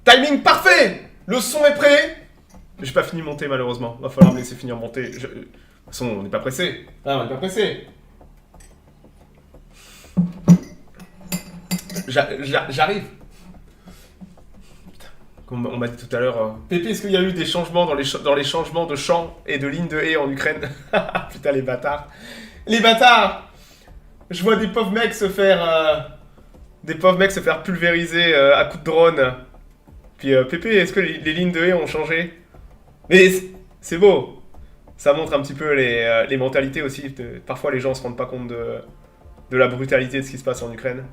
Timing parfait. Le son est prêt. J'ai pas fini de monter malheureusement. Va falloir me laisser finir de monter. De toute façon, on n'est pas pressé. Ah, on n'est pas pressé. J'arrive. Comme on m'a dit tout à l'heure, Pépé, est-ce qu'il y a eu des changements dans les changements de champ et de ligne de haie en Ukraine? Putain, les bâtards. Les bâtards. Je vois des pauvres mecs se faire pulvériser à coups de drone. Puis Pépé, est-ce que les lignes de haie ont changé? Mais c'est beau. Ça montre un petit peu les mentalités aussi. Parfois, les gens se rendent pas compte de la brutalité de ce qui se passe en Ukraine.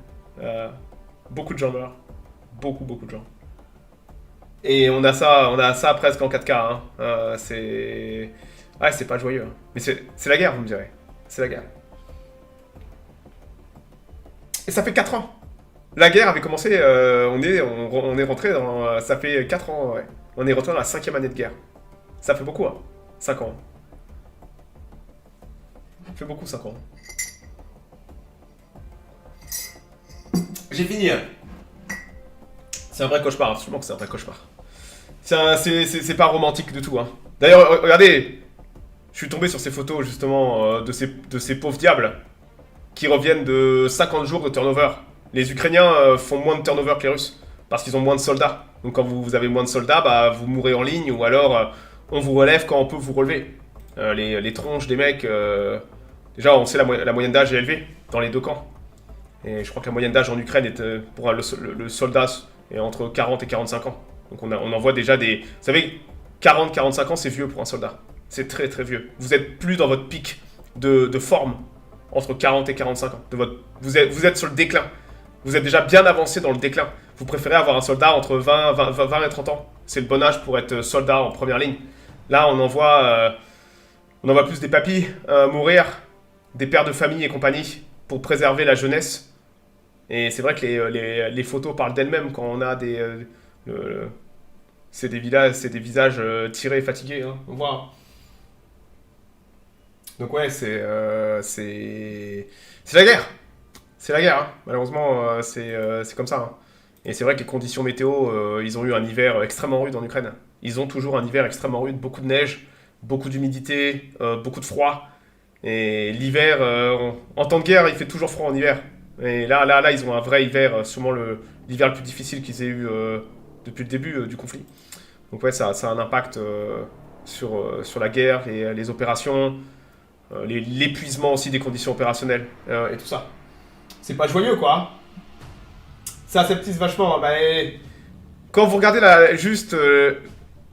Beaucoup de gens meurent. Beaucoup de gens. Et on a ça presque en 4K. Hein. Ouais, c'est pas joyeux. Hein. Mais c'est la guerre, vous me direz. C'est la guerre. Et ça fait 4 ans. La guerre avait commencé, on est rentré dans... Ça fait 4 ans, ouais. On est rentré dans la 5e année de guerre. Ça fait beaucoup, hein. 5 ans. Ça fait beaucoup, 5 ans. J'ai fini. C'est un vrai cauchemar, absolument que c'est un vrai cauchemar. C'est pas romantique du tout, hein. D'ailleurs, regardez, je suis tombé sur ces photos, justement, de ces pauvres diables qui reviennent de 50 jours de turnover. Les Ukrainiens font moins de turnover que les Russes, parce qu'ils ont moins de soldats. Donc quand vous avez moins de soldats, bah, vous mourrez en ligne, ou alors on vous relève quand on peut vous relever. Les tronches des mecs... déjà, on sait la moyenne d'âge est élevée dans les deux camps. Et je crois que la moyenne d'âge en Ukraine est, pour le soldat est entre 40 et 45 ans. Donc on en voit déjà des... Vous savez, 40-45 ans, c'est vieux pour un soldat. C'est très vieux. Vous êtes plus dans votre pic de forme entre 40 et 45 ans. Vous êtes sur le déclin. Vous êtes déjà bien avancé dans le déclin. Vous préférez avoir un soldat entre 20 et 30 ans. C'est le bon âge pour être soldat en première ligne. Là, on en voit plus des papis mourir, des pères de famille et compagnie, pour préserver la jeunesse. Et c'est vrai que les photos parlent d'elles-mêmes quand on a des... c'est des visages tirés et fatigués. Hein. On voit. Donc ouais, c'est la guerre. C'est la guerre, hein. Malheureusement, c'est comme ça. Hein. Et c'est vrai que les conditions météo, ils ont eu un hiver extrêmement rude en Ukraine. Ils ont toujours un hiver extrêmement rude, beaucoup de neige, beaucoup d'humidité, beaucoup de froid. Et l'hiver, en temps de guerre, il fait toujours froid en hiver. Et là, ils ont un vrai hiver, sûrement l'hiver le plus difficile qu'ils aient eu depuis le début du conflit. Donc ouais, ça a un impact sur la guerre, les opérations, l'épuisement aussi des conditions opérationnelles et tout ça. C'est pas joyeux, quoi. Ça aseptise vachement. Bah, quand vous regardez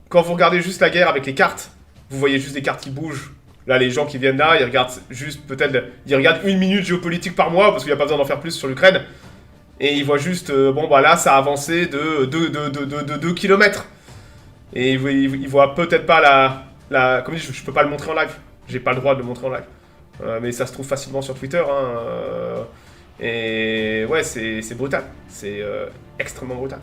quand vous regardez juste la guerre avec les cartes, vous voyez juste des cartes qui bougent. Là, les gens qui viennent là, ils regardent juste ils regardent 1 minute géopolitique par mois parce qu'il n'y a pas besoin d'en faire plus sur l'Ukraine. Et ils voient juste, bon bah là, ça a avancé de 2 km. Et ils voient peut-être pas comme je peux pas le montrer en live. J'ai pas le droit de le montrer en live. Mais ça se trouve facilement sur Twitter. Hein, et ouais, c'est brutal. C'est extrêmement brutal.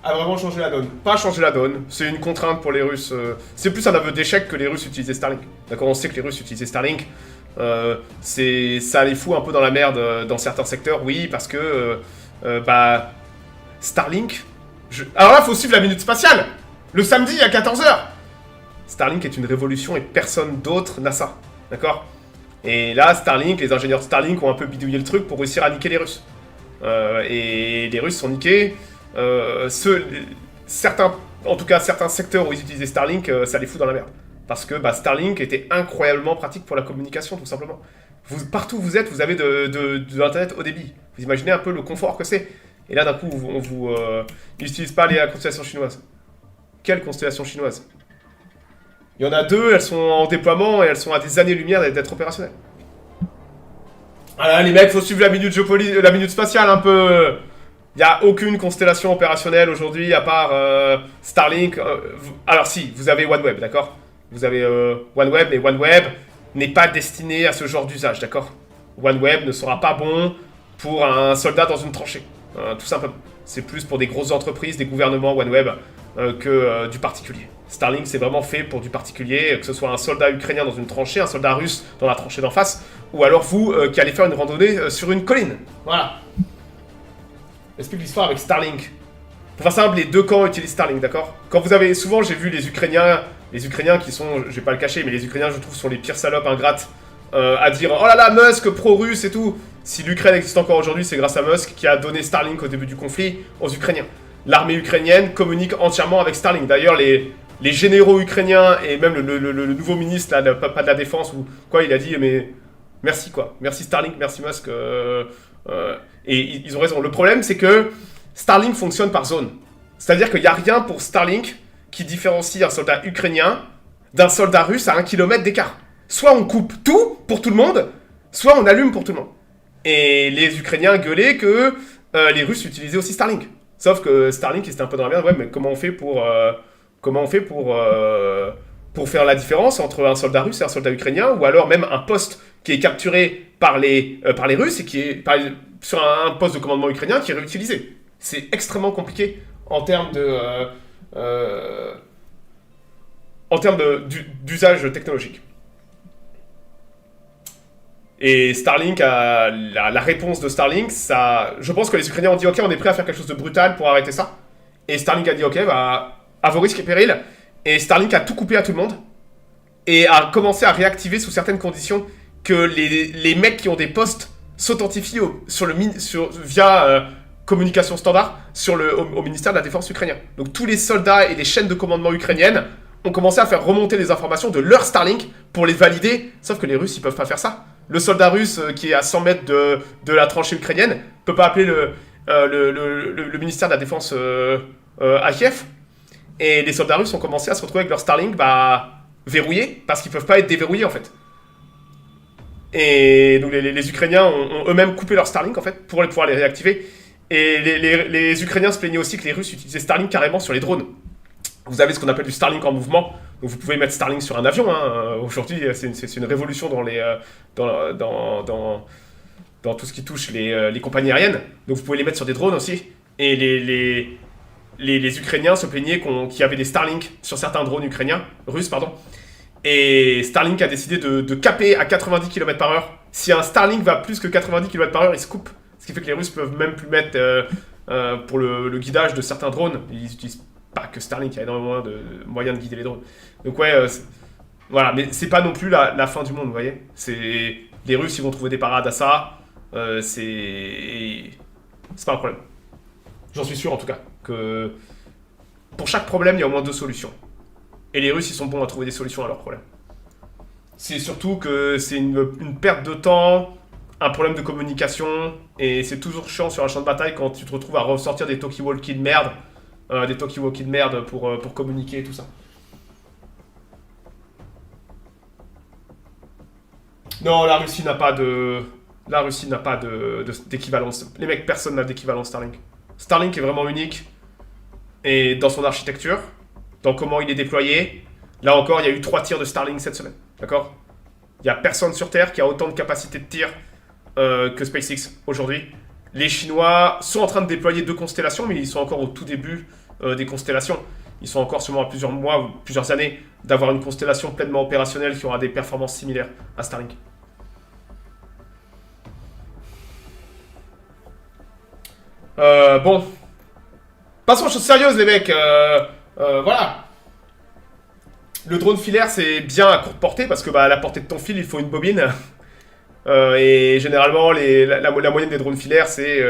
A vraiment changé la donne. Pas changé la donne, c'est une contrainte pour les Russes. C'est plus un aveu d'échec que les Russes utilisaient Starlink. D'accord, on sait que les Russes utilisaient Starlink. Ça les fout un peu dans la merde dans certains secteurs, oui, parce que Starlink... Alors là, il faut suivre la minute spatiale. Le samedi à 14h. Starlink est une révolution et personne d'autre n'a ça. D'accord. Et là, Starlink, les ingénieurs de Starlink ont un peu bidouillé le truc pour réussir à niquer les Russes. Et les Russes sont niqués. Certains secteurs où ils utilisaient Starlink, ça les fout dans la merde. Parce que Starlink était incroyablement pratique pour la communication, tout simplement. Partout où vous êtes, vous avez de l'internet haut débit. Vous imaginez un peu le confort que c'est. Et là, d'un coup, ils n'utilisent pas les constellations chinoises. Quelle constellation chinoise? Il y en a 2, elles sont en déploiement et elles sont à des années-lumière d'être opérationnelles. Voilà, les mecs, faut suivre la minute spatiale un peu. Il n'y a aucune constellation opérationnelle aujourd'hui à part Starlink. Alors si, vous avez OneWeb, d'accord? Vous avez OneWeb, mais OneWeb n'est pas destiné à ce genre d'usage, d'accord? OneWeb ne sera pas bon pour un soldat dans une tranchée, tout simplement. C'est plus pour des grosses entreprises, des gouvernements OneWeb que du particulier. Starlink, c'est vraiment fait pour du particulier, que ce soit un soldat ukrainien dans une tranchée, un soldat russe dans la tranchée d'en face, ou alors vous qui allez faire une randonnée sur une colline. Voilà. explique l'histoire avec Starlink. Pour faire simple, les deux camps utilisent Starlink, d'accord? Quand vous avez... Souvent, j'ai vu les Ukrainiens qui sont... Je vais pas le cacher, mais les Ukrainiens, je trouve, sont les pires salopes ingrates à dire « Oh là là, Musk, pro-russe et tout !» Si l'Ukraine existe encore aujourd'hui, c'est grâce à Musk qui a donné Starlink au début du conflit aux Ukrainiens. L'armée ukrainienne communique entièrement avec Starlink. D'ailleurs, les généraux ukrainiens et même le nouveau ministre, là, pas de la défense, ou quoi, il a dit « Mais merci, quoi. Merci Starlink, merci Musk. Et ils ont raison. Le problème, c'est que Starlink fonctionne par zone. C'est-à-dire qu'il n'y a rien pour Starlink qui différencie un soldat ukrainien d'un soldat russe à 1 km d'écart. Soit on coupe tout pour tout le monde, soit on allume pour tout le monde. Et les Ukrainiens gueulaient que les Russes utilisaient aussi Starlink. Sauf que Starlink, c'était un peu dans la merde. Ouais, mais comment on fait pour faire la différence entre un soldat russe et un soldat ukrainien, ou alors même un poste qui est capturé par les Russes et qui est sur un poste de commandement ukrainien qui est réutilisé. C'est extrêmement compliqué en termes d'usage technologique. Et Starlink, la réponse de Starlink, ça, je pense que les Ukrainiens ont dit ok, on est prêt à faire quelque chose de brutal pour arrêter ça. Et Starlink a dit ok, bah, à vos risques et périls. Et Starlink a tout coupé à tout le monde et a commencé à réactiver sous certaines conditions que les mecs qui ont des postes s'authentifient via communication standard au ministère de la Défense ukrainien. Donc tous les soldats et les chaînes de commandement ukrainiennes ont commencé à faire remonter les informations de leur Starlink pour les valider, sauf que les Russes, ils peuvent pas faire ça. Le soldat russe qui est à 100 mètres de la tranchée ukrainienne peut pas appeler le ministère de la Défense à Kiev. Et les soldats russes ont commencé à se retrouver avec leur Starlink verrouillés, parce qu'ils peuvent pas être déverrouillés en fait. Et donc les Ukrainiens ont eux-mêmes coupé leur Starlink en fait pour pouvoir les réactiver. Et les Ukrainiens se plaignaient aussi que les Russes utilisaient Starlink carrément sur les drones. Vous avez ce qu'on appelle du Starlink en mouvement. Donc vous pouvez mettre Starlink sur un avion. Hein. Aujourd'hui, c'est une révolution dans tout ce qui touche les compagnies aériennes. Donc vous pouvez les mettre sur des drones aussi. Et les Ukrainiens se plaignaient qu'il y avait des Starlink sur certains drones russes, pardon. Et Starlink a décidé de caper à 90 km/h. Si un Starlink va plus que 90 km/h, il se coupe. Ce qui fait que les Russes peuvent même plus mettre pour le guidage de certains drones. Ils utilisent pas que Starlink, il y a énormément de moyens de guider les drones. Donc ouais, voilà, mais c'est pas non plus la fin du monde, vous voyez. Les Russes, ils vont trouver des parades à ça. C'est pas un problème. J'en suis sûr en tout cas que pour chaque problème, il y a au moins 2 solutions. Et les Russes, ils sont bons à trouver des solutions à leurs problèmes. C'est surtout que c'est une perte de temps, un problème de communication, et c'est toujours chiant sur un champ de bataille quand tu te retrouves à ressortir des talkie-walkie de merde, pour communiquer et tout ça. Non, la Russie n'a pas d'équivalence. Les mecs, personne n'a d'équivalence Starlink. Starlink est vraiment unique, et dans son architecture, dans comment il est déployé. Là encore, il y a eu 3 tirs de Starlink cette semaine, d'accord? Il n'y a personne sur Terre qui a autant de capacité de tir que SpaceX aujourd'hui. Les Chinois sont en train de déployer 2 constellations, mais ils sont encore au tout début des constellations. Ils sont encore sûrement à plusieurs mois ou plusieurs années d'avoir une constellation pleinement opérationnelle qui aura des performances similaires à Starlink. Bon. Passons aux choses sérieuses, les mecs. Voilà. Le drone filaire, c'est bien à courte portée parce que à la portée de ton fil, il faut une bobine. Et généralement, la moyenne des drones filaires, c'est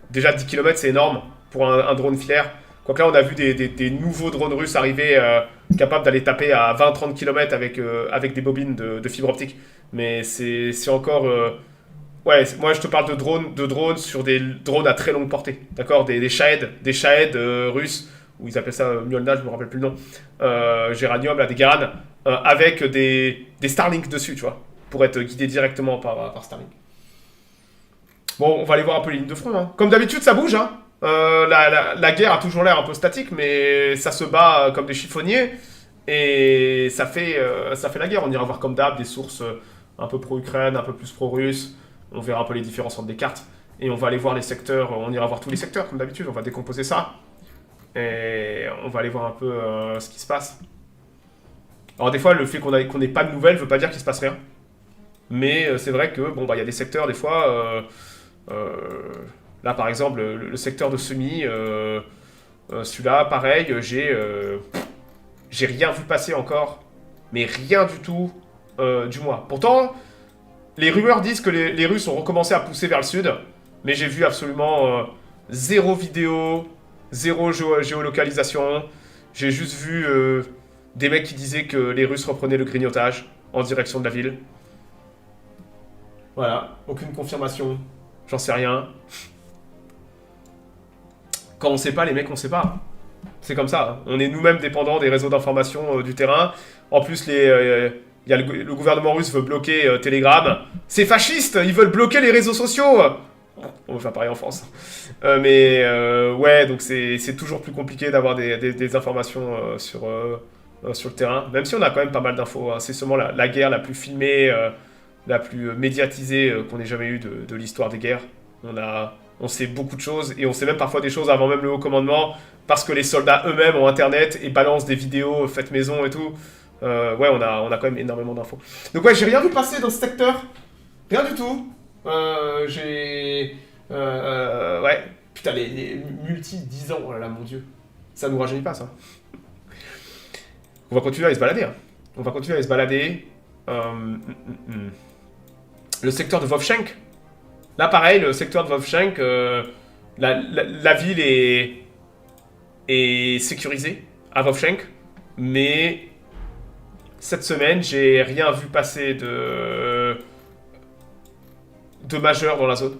déjà 10 km, c'est énorme pour un drone filaire. Quoique là, on a vu des nouveaux drones russes arriver capables d'aller taper à 20-30 km avec des bobines de fibre optique. Mais c'est encore... ouais, moi je te parle de drones sur des drones à très longue portée. D'accord, des Shahed russes, ou ils appellent ça Mjolnir, je me rappelle plus le nom. Géranium, là, des Garan, avec des Starlink dessus, tu vois, pour être guidé directement par Starlink. Bon, on va aller voir un peu les lignes de front. Hein. Comme d'habitude, ça bouge. Hein. La guerre a toujours l'air un peu statique, mais ça se bat comme des chiffonniers. Et ça fait la guerre. On ira voir comme d'hab des sources un peu pro-Ukraine, un peu plus pro-russe. On verra un peu les différences entre des cartes. Et on va aller voir les secteurs. On ira voir tous les secteurs, comme d'habitude. On va décomposer ça. Et on va aller voir un peu ce qui se passe. Alors des fois, le fait qu'on n'ait pas de nouvelles ne veut pas dire qu'il se passe rien. Mais c'est vrai que, bon, y a des secteurs, des fois... Là, par exemple, le secteur de Semi, celui-là, pareil, j'ai rien vu passer encore, mais rien du tout du mois. Pourtant, les rumeurs disent que les Russes ont recommencé à pousser vers le sud, mais j'ai vu absolument zéro vidéo, zéro géolocalisation. J'ai juste vu des mecs qui disaient que les Russes reprenaient le grignotage en direction de la ville. Voilà, aucune confirmation, j'en sais rien. Quand on sait pas, les mecs, on sait pas. C'est comme ça. On est nous-mêmes dépendants des réseaux d'information du terrain. En plus, le gouvernement russe veut bloquer Telegram. C'est fasciste. Ils veulent bloquer les réseaux sociaux. On va faire pareil en France. Ouais, donc c'est toujours plus compliqué d'avoir des informations sur le terrain. Même si on a quand même pas mal d'infos. Hein. C'est seulement la guerre la plus filmée, la plus médiatisée qu'on ait jamais eue de l'histoire des guerres. On sait beaucoup de choses et on sait même parfois des choses avant même le haut commandement parce que les soldats eux-mêmes ont internet et balancent des vidéos faites maison et tout. Ouais, on a quand même énormément d'infos. Donc ouais, j'ai rien vu passer dans ce secteur. Rien du tout. Ouais. Putain, les multi 10 ans. Oh là là, mon dieu. Ça nous rajeunit pas, ça. On va continuer à aller se balader. Hein. On va continuer à aller se balader. Le secteur de Vovchansk. Là, pareil, le secteur de Vovchansk, la ville est sécurisée à Vovchansk, mais cette semaine, j'ai rien vu passer de majeur dans la zone.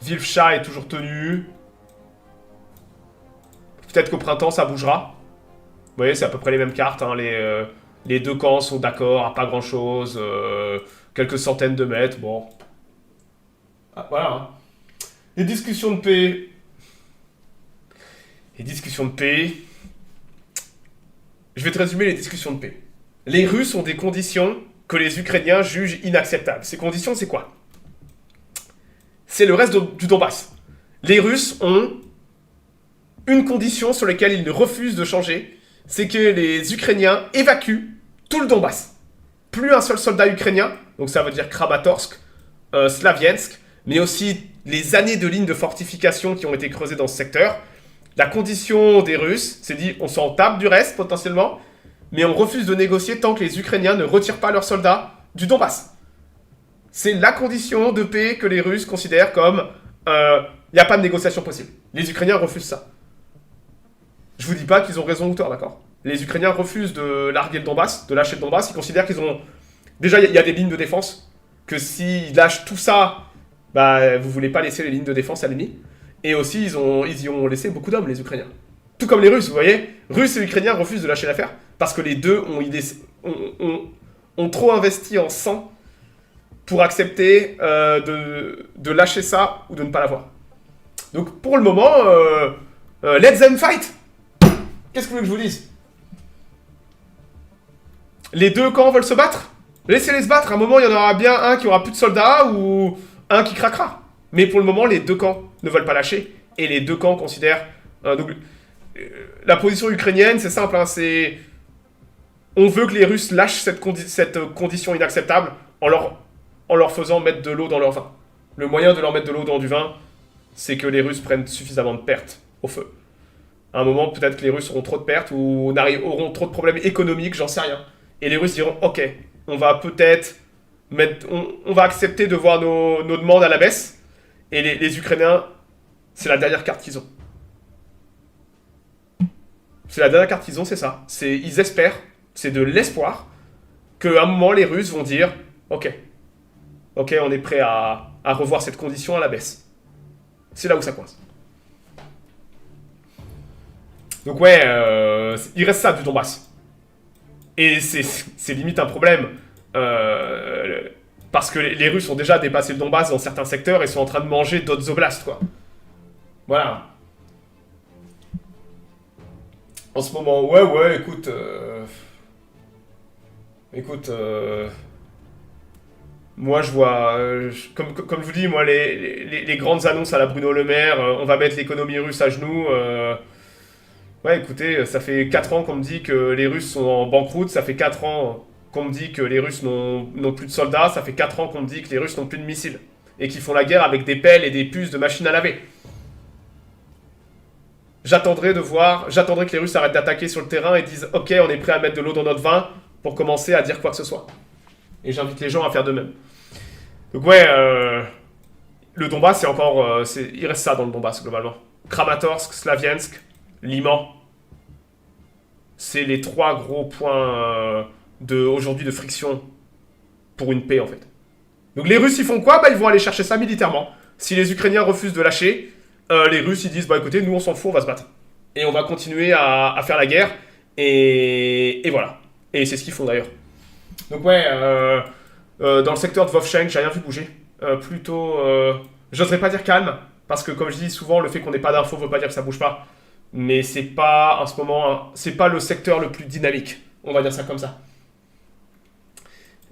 Vilfcha est toujours tenu. Peut-être qu'au printemps, ça bougera. Vous voyez, c'est à peu près les mêmes cartes. Hein. Les deux camps sont d'accord à pas grand-chose. Quelques centaines de mètres, bon... Ah, voilà. Hein. Les discussions de paix. Les discussions de paix. Je vais te résumer les discussions de paix. Les Russes ont des conditions que les Ukrainiens jugent inacceptables. Ces conditions, c'est quoi? C'est le reste du Donbass. Les Russes ont une condition sur laquelle ils ne refusent de changer. C'est que les Ukrainiens évacuent tout le Donbass. Plus un seul soldat ukrainien. Donc ça veut dire Kramatorsk, Slaviansk, mais aussi les années de lignes de fortification qui ont été creusées dans ce secteur. La condition des Russes, c'est dit, on s'en tape du reste potentiellement, mais on refuse de négocier tant que les Ukrainiens ne retirent pas leurs soldats du Donbass. C'est la condition de paix que les Russes considèrent comme il n'y a pas de négociation possible. Les Ukrainiens refusent ça. Je vous dis pas qu'ils ont raison ou tort, d'accord? Les Ukrainiens refusent de larguer le Donbass, de lâcher le Donbass. Ils considèrent qu'ils ont... Déjà, il y a des lignes de défense, que s'ils lâchent tout ça, bah, vous voulez pas laisser les lignes de défense à l'ennemi. Et aussi, ils y ont laissé beaucoup d'hommes, les Ukrainiens. Tout comme les Russes, vous voyez. Russes et Ukrainiens refusent de lâcher l'affaire, parce que les deux ont trop investi en sang pour accepter de lâcher ça ou de ne pas l'avoir. Donc, pour le moment, let them fight. Qu'est-ce que vous voulez que je vous dise? Les deux camps veulent se battre? Laissez-les se battre. À un moment, il y en aura bien un qui aura plus de soldats ou un qui craquera. Mais pour le moment, les deux camps ne veulent pas lâcher. Et les deux camps considèrent... la position ukrainienne, c'est simple. Hein, c'est... On veut que les Russes lâchent cette condition inacceptable en leur faisant mettre de l'eau dans leur vin. Le moyen de leur mettre de l'eau dans du vin, c'est que les Russes prennent suffisamment de pertes au feu. À un moment, peut-être que les Russes auront trop de pertes ou auront trop de problèmes économiques, j'en sais rien. Et les Russes diront, ok, on va peut-être on va accepter de voir nos demandes à la baisse. Et les Ukrainiens, c'est la dernière carte qu'ils ont. C'est la dernière carte qu'ils ont, c'est ça. Ils espèrent, c'est de l'espoir, qu'à un moment, les Russes vont dire, ok, on est prêt à revoir cette condition à la baisse. C'est là où ça coince. Donc ouais, il reste ça du Donbass. Et c'est limite un problème. Parce que les Russes ont déjà dépassé le Donbass dans certains secteurs et sont en train de manger d'autres oblasts, quoi. Voilà. En ce moment, ouais, écoute... moi, je vois... comme je vous dis, moi, les grandes annonces à la Bruno Le Maire, on va mettre l'économie russe à genoux... Ouais, écoutez, ça fait 4 ans qu'on me dit que les Russes sont en banqueroute, ça fait 4 ans qu'on me dit que les Russes n'ont plus de soldats, ça fait 4 ans qu'on me dit que les Russes n'ont plus de missiles. et qui font la guerre avec des pelles et des puces de machines à laver. J'attendrai que les Russes arrêtent d'attaquer sur le terrain et disent ok, on est prêt à mettre de l'eau dans notre vin pour commencer à dire quoi que ce soit. Et j'invite les gens à faire de même. Donc ouais, le Donbass, c'est encore... il reste ça dans le Donbass, globalement. Kramatorsk, Slaviansk, Liman. C'est les 3 gros points aujourd'hui de friction pour une paix, en fait. Donc les Russes, ils font quoi? Bah, ils vont aller chercher ça militairement. Si les Ukrainiens refusent de lâcher, les Russes, ils disent, bah écoutez, nous, on s'en fout, on va se battre. Et on va continuer à faire la guerre. Et voilà. Et c'est ce qu'ils font, d'ailleurs. Donc ouais, dans le secteur de Vovchansk, j'ai rien vu bouger. Plutôt... j'oserais pas dire calme, parce que comme je dis souvent, le fait qu'on n'ait pas d'infos veut pas dire que ça bouge pas. Mais c'est pas, en ce moment, c'est pas le secteur le plus dynamique. On va dire ça comme ça.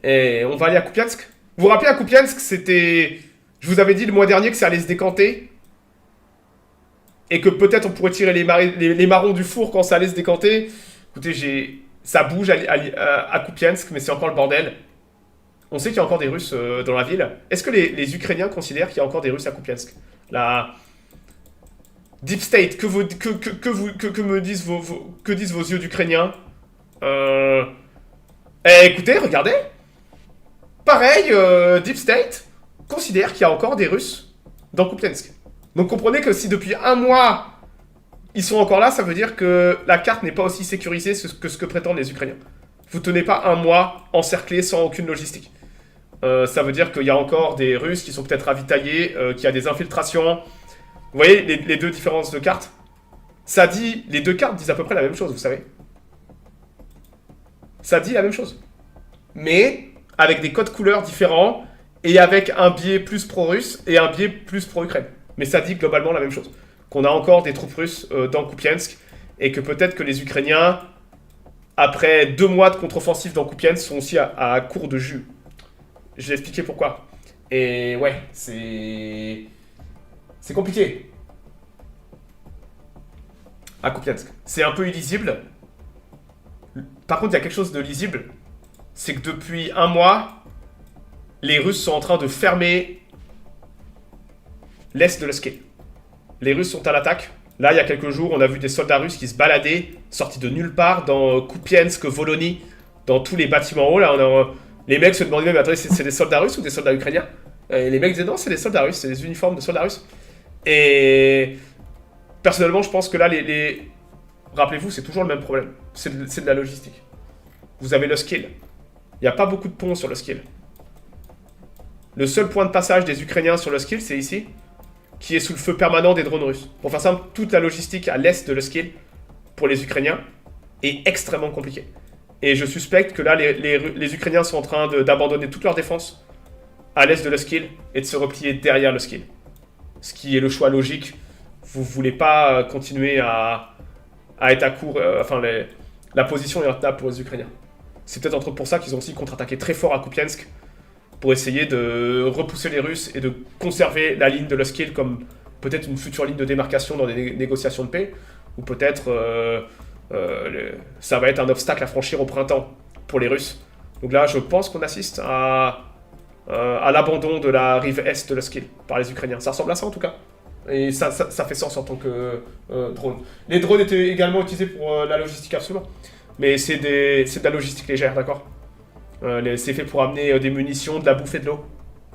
Et on va aller à Kupiansk. Vous vous rappelez, à Kupiansk, c'était... Je vous avais dit le mois dernier que ça allait se décanter. Et que peut-être on pourrait tirer les marrons du four quand ça allait se décanter. Écoutez, ça bouge à Kupiansk, mais c'est encore le bordel. On sait qu'il y a encore des Russes dans la ville. Est-ce que les Ukrainiens considèrent qu'il y a encore des Russes à Kupiansk? La Deep State, que disent vos yeux d'Ukrainiens? Écoutez, regardez. Pareil, Deep State considère qu'il y a encore des Russes dans Kupiansk. Donc comprenez que si depuis un mois, ils sont encore là, ça veut dire que la carte n'est pas aussi sécurisée que ce que prétendent les Ukrainiens. Vous tenez pas un mois encerclé sans aucune logistique. Ça veut dire qu'il y a encore des Russes qui sont peut-être ravitaillés, qu'il y a des infiltrations. Vous voyez les deux différences de cartes? Les deux cartes disent à peu près la même chose, vous savez. Ça dit la même chose. Mais avec des codes couleurs différents et avec un biais plus pro-russe et un biais plus pro-Ukraine. Mais ça dit globalement la même chose. Qu'on a encore des troupes russes dans Kupiansk et que peut-être que les Ukrainiens, après 2 mois de contre-offensive dans Kupiansk, sont aussi à court de jus. Je vais expliquer pourquoi. Et ouais, c'est compliqué. À Kupiansk. C'est un peu illisible. Par contre, il y a quelque chose de lisible. C'est que depuis un mois, les Russes sont en train de fermer l'est de l'Escape. Les Russes sont à l'attaque. Là, il y a quelques jours, on a vu des soldats russes qui se baladaient, sortis de nulle part, dans Kupiansk, Volony, dans tous les bâtiments hauts. Là, les mecs se demandaient même, attendez, c'est des soldats russes ou des soldats ukrainiens? Et les mecs disaient, non, c'est des soldats russes, c'est des uniformes de soldats russes. Et personnellement, je pense que là, rappelez-vous, c'est toujours le même problème. C'est de la logistique. Vous avez le skill. Il n'y a pas beaucoup de ponts sur le skill. Le seul point de passage des Ukrainiens sur le skill, c'est ici, qui est sous le feu permanent des drones russes. Pour faire simple, toute la logistique à l'est de le skill, pour les Ukrainiens, est extrêmement compliquée. Et je suspecte que là, les Ukrainiens sont en train d'abandonner toute leur défense à l'est de le skill et de se replier derrière le skill. Ce qui est le choix logique. Vous ne voulez pas continuer à être à court... la position est intenable pour les Ukrainiens. C'est peut-être pour ça qu'ils ont aussi contre-attaqué très fort à Kupiansk pour essayer de repousser les Russes et de conserver la ligne de Luskill comme peut-être une future ligne de démarcation dans des négociations de paix, ou peut-être ça va être un obstacle à franchir au printemps pour les Russes. Donc là, je pense qu'on assiste à l'abandon de la rive est de Luskill par les Ukrainiens. Ça ressemble à ça en tout cas. Et ça fait sens en tant que drone. Les drones étaient également utilisés pour la logistique absolument. Mais c'est de la logistique légère, d'accord? C'est fait pour amener des munitions, de la bouffe et de l'eau.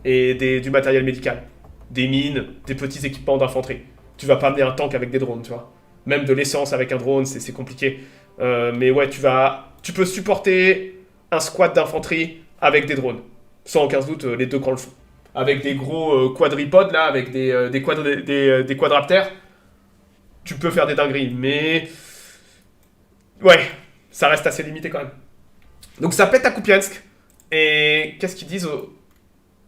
Et du matériel médical. Des mines, des petits équipements d'infanterie. Tu vas pas amener un tank avec des drones, tu vois. Même de l'essence avec un drone, c'est compliqué. Mais ouais, tu peux supporter un squad d'infanterie avec des drones. Sans aucun doute, les deux camps le font. Avec des gros quadripodes, là, avec des quadraptères, tu peux faire des dingueries. Mais ouais, ça reste assez limité quand même. Donc ça pète à Kupiansk. Et qu'est-ce qu'ils disent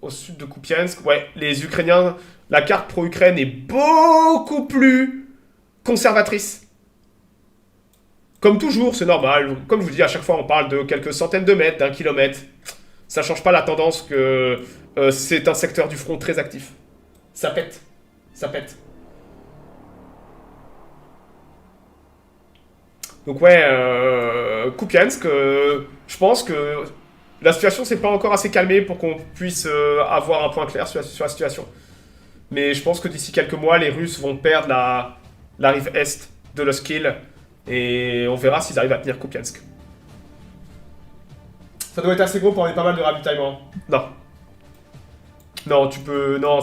au sud de Kupiansk? Ouais, les Ukrainiens, la carte pro-Ukraine est beaucoup plus conservatrice. Comme toujours, c'est normal. Comme je vous dis, à chaque fois, on parle de quelques centaines de mètres, d'1 kilomètre. Ça change pas la tendance que c'est un secteur du front très actif. Ça pète. Ça pète. Donc ouais, Kupiansk, je pense que La situation s'est pas encore assez calmée pour qu'on puisse avoir un point clair sur la situation. Mais je pense que d'ici quelques mois, les Russes vont perdre la rive est de l'Oskil. Et on verra s'ils arrivent à tenir Kupiansk. Ça doit être assez gros pour avoir pas mal de ravitaillement. Non. Non, tu peux... Non,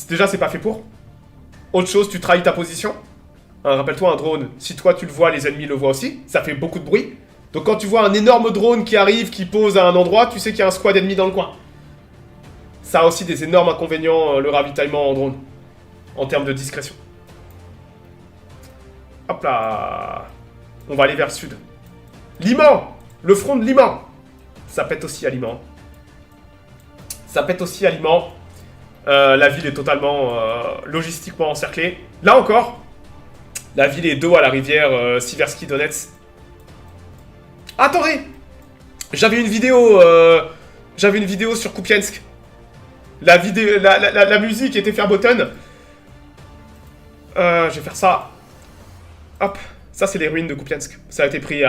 déjà, c'est pas fait pour. Autre chose, tu trahis ta position. Hein, rappelle-toi, un drone, si toi tu le vois, les ennemis le voient aussi. Ça fait beaucoup de bruit. Donc quand tu vois un énorme drone qui arrive, qui pose à un endroit, tu sais qu'il y a un squad ennemi dans le coin. Ça a aussi des énormes inconvénients, le ravitaillement en drone. En termes de discrétion. Hop là. On va aller vers le sud. Liman. Le front de Liman. Ça pète aussi à Liman. Ça pète aussi à Liman. La ville est totalement logistiquement encerclée. Là encore, la ville est dos à la rivière Siversky Donetsk. Attendez, j'avais une vidéo sur Kupiansk. La musique était Fairbotten. Je vais faire ça. Hop, ça c'est les ruines de Kupiansk. Ça a été pris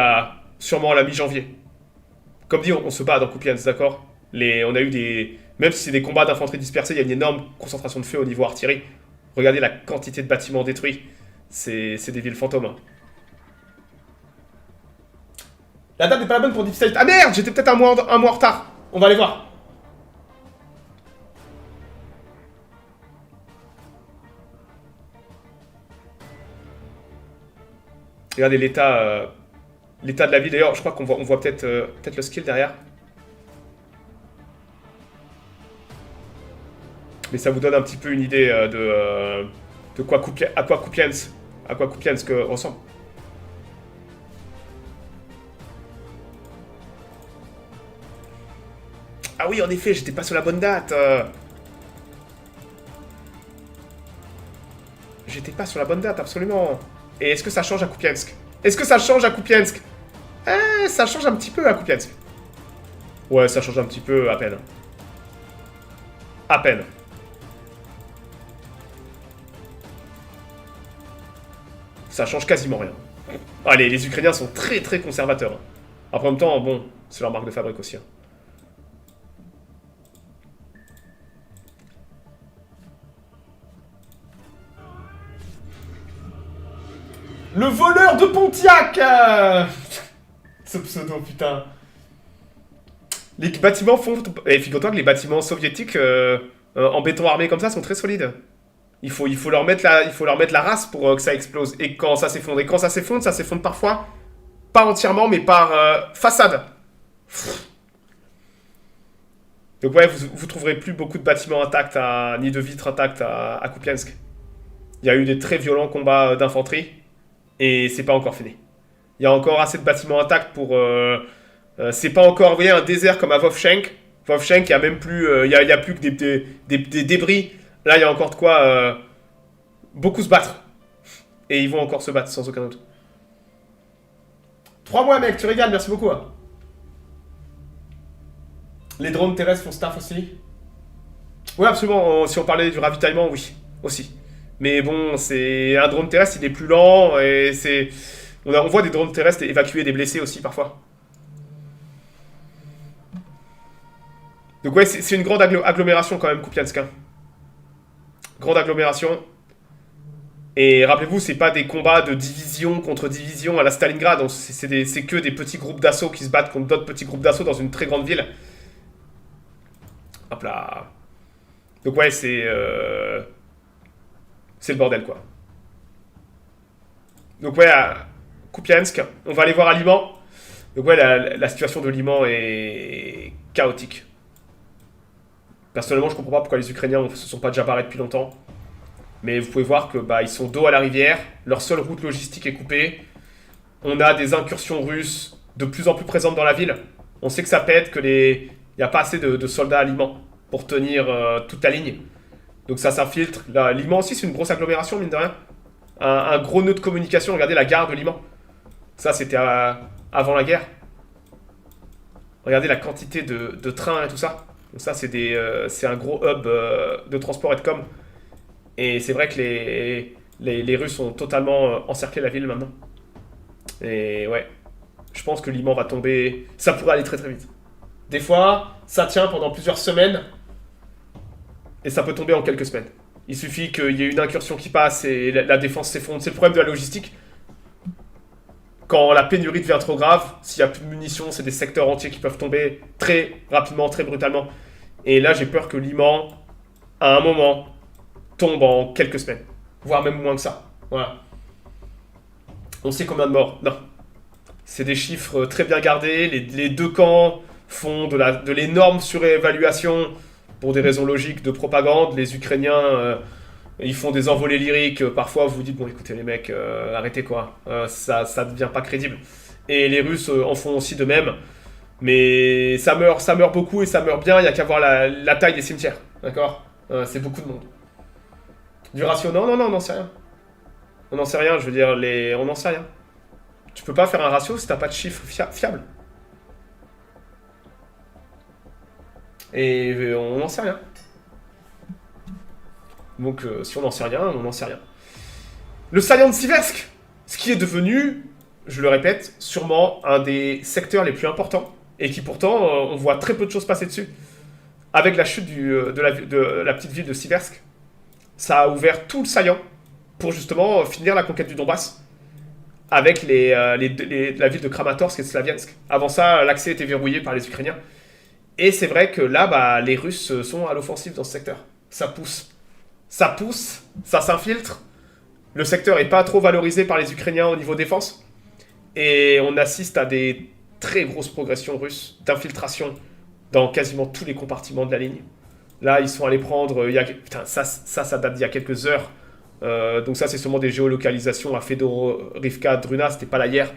sûrement à la mi-janvier. Comme dit, on se bat dans Kupiansk, d'accord. On a eu des... Même si c'est des combats d'infanterie dispersés, il y a une énorme concentration de feu au niveau artillerie. Regardez la quantité de bâtiments détruits. C'est des villes fantômes. Hein. La date n'est pas la bonne pour Deep State. Ah merde, j'étais peut-être un mois en retard. On va aller voir. Regardez l'état de la ville. D'ailleurs, je crois qu'on voit peut-être le skill derrière. Mais ça vous donne un petit peu une idée à quoi Kupiansk ressemble. Ah oui, en effet, j'étais pas sur la bonne date. J'étais pas sur la bonne date, absolument. Et est-ce que ça change à Kupiansk? Est-ce que ça change à Kupiansk? Ça change un petit peu à Kupiansk. Ouais, ça change un petit peu, à peine. À peine. Ça change quasiment rien. Allez, les Ukrainiens sont très très conservateurs. Après, en même temps, bon, c'est leur marque de fabrique aussi. Hein. Le voleur de Pontiac. Ce pseudo, putain. Les bâtiments font... Et figure-toi que les bâtiments soviétiques en béton armé comme ça sont très solides. Il faut leur mettre la race pour que ça explose. Et quand ça s'effondre. Et quand ça s'effondre parfois. Pas entièrement, mais par façade. Donc ouais, vous trouverez plus beaucoup de bâtiments intacts, ni de vitres intactes à Kupiansk. Il y a eu des très violents combats d'infanterie. Et c'est pas encore fini. Il y a encore assez de bâtiments intacts pour... c'est pas encore, vous voyez, un désert comme à Vovchensk. Vovchensk, il y a même plus... il y a plus que des débris. Là, il y a encore de quoi beaucoup se battre. Et ils vont encore se battre, sans aucun doute. 3 mois, mec, tu régales, merci beaucoup. Hein. Les drones terrestres font staff aussi. Oui, absolument. Si on parlait du ravitaillement, oui, aussi. Mais bon, c'est un drone terrestre, il est plus lent. Et c'est... On voit des drones terrestres évacuer des blessés aussi, parfois. Donc ouais, c'est une grande agglomération quand même, Kupiansk. Hein. Grande agglomération. Et rappelez-vous, c'est pas des combats de division contre division à la Stalingrad. C'est que des petits groupes d'assaut qui se battent contre d'autres petits groupes d'assaut dans une très grande ville. Hop là. Donc ouais, c'est le bordel, quoi. Donc ouais, à Kupiansk, on va aller voir à Liman. Donc ouais, la situation de Liman est chaotique. Personnellement, je comprends pas pourquoi les Ukrainiens ne se sont pas déjà barrés depuis longtemps. Mais vous pouvez voir que ils sont dos à la rivière, leur seule route logistique est coupée. On a des incursions russes de plus en plus présentes dans la ville. On sait que ça pète, il n'y a pas assez de soldats à Liman pour tenir toute la ligne. Donc ça s'infiltre. Liman aussi, c'est une grosse agglomération, mine de rien. Un gros nœud de communication. Regardez la gare de Liman. Ça, c'était avant la guerre. Regardez la quantité de trains et tout ça. Donc ça, c'est un gros hub de transport et de com. Et c'est vrai que les Russes ont totalement encerclé la ville maintenant. Et ouais, je pense que Liman va tomber. Ça pourrait aller très très vite. Des fois, ça tient pendant plusieurs semaines, et ça peut tomber en quelques semaines. Il suffit qu'il y ait une incursion qui passe et la défense s'effondre. C'est le problème de la logistique. Quand la pénurie devient trop grave, s'il n'y a plus de munitions, c'est des secteurs entiers qui peuvent tomber très rapidement, très brutalement. Et là, j'ai peur que Liman, à un moment, tombe en quelques semaines. Voire même moins que ça. Voilà. On sait combien de morts? Non. C'est des chiffres très bien gardés. Les deux camps font de l'énorme surévaluation pour des raisons logiques de propagande. Les Ukrainiens, ils font des envolées lyriques. Parfois, vous vous dites, bon, écoutez, les mecs, arrêtez quoi. Ça devient pas crédible. Et les Russes en font aussi de même. Mais ça meurt beaucoup et ça meurt bien. Il n'y a qu'à voir la taille des cimetières. D'accord. C'est beaucoup de monde. Du ratio, non, on n'en sait rien. On n'en sait rien, je veux dire, on n'en sait rien. Tu peux pas faire un ratio si t'as pas de chiffres fiables. Et on n'en sait rien. Donc si on n'en sait rien, on n'en sait rien. Le saillant de Siversk, ce qui est devenu, je le répète, sûrement un des secteurs les plus importants, et qui pourtant, on voit très peu de choses passer dessus. Avec la chute de la petite ville de Siversk, ça a ouvert tout le saillant pour justement finir la conquête du Donbass avec la ville de Kramatorsk et de Slaviansk. Avant ça, l'accès était verrouillé par les Ukrainiens. Et c'est vrai que là, bah, les Russes sont à l'offensive dans ce secteur. Ça pousse. Ça pousse, ça s'infiltre. Le secteur n'est pas trop valorisé par les Ukrainiens au niveau défense. Et on assiste à des très grosses progressions russes d'infiltration dans quasiment tous les compartiments de la ligne. Là, ils sont allés prendre... putain, ça date d'il y a quelques heures. Donc ça, c'est sûrement des géolocalisations à Fedorivka, Druna, c'était pas là hier.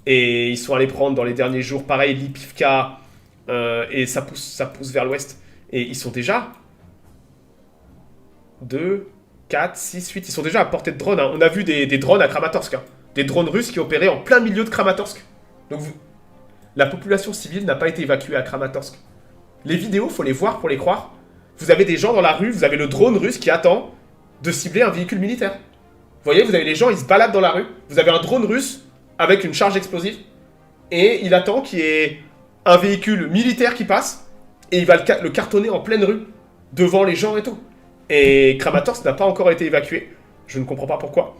Et ils sont allés prendre dans les derniers jours, pareil, Lipivka, et ça pousse vers l'ouest. Et ils sont déjà 2, 4, 6, 8, ils sont déjà à portée de drone. Hein. On a vu des drones à Kramatorsk. Hein. Des drones russes qui opéraient en plein milieu de Kramatorsk. Donc la population civile n'a pas été évacuée à Kramatorsk. Les vidéos, faut les voir pour les croire. Vous avez des gens dans la rue, vous avez le drone russe qui attend de cibler un véhicule militaire. Vous voyez, vous avez les gens, ils se baladent dans la rue. Vous avez un drone russe avec une charge explosive. Et il attend qu'il y ait un véhicule militaire qui passe. Et il va le cartonner en pleine rue. Devant les gens et tout. Et Kramatorsk n'a pas encore été évacué. Je ne comprends pas pourquoi.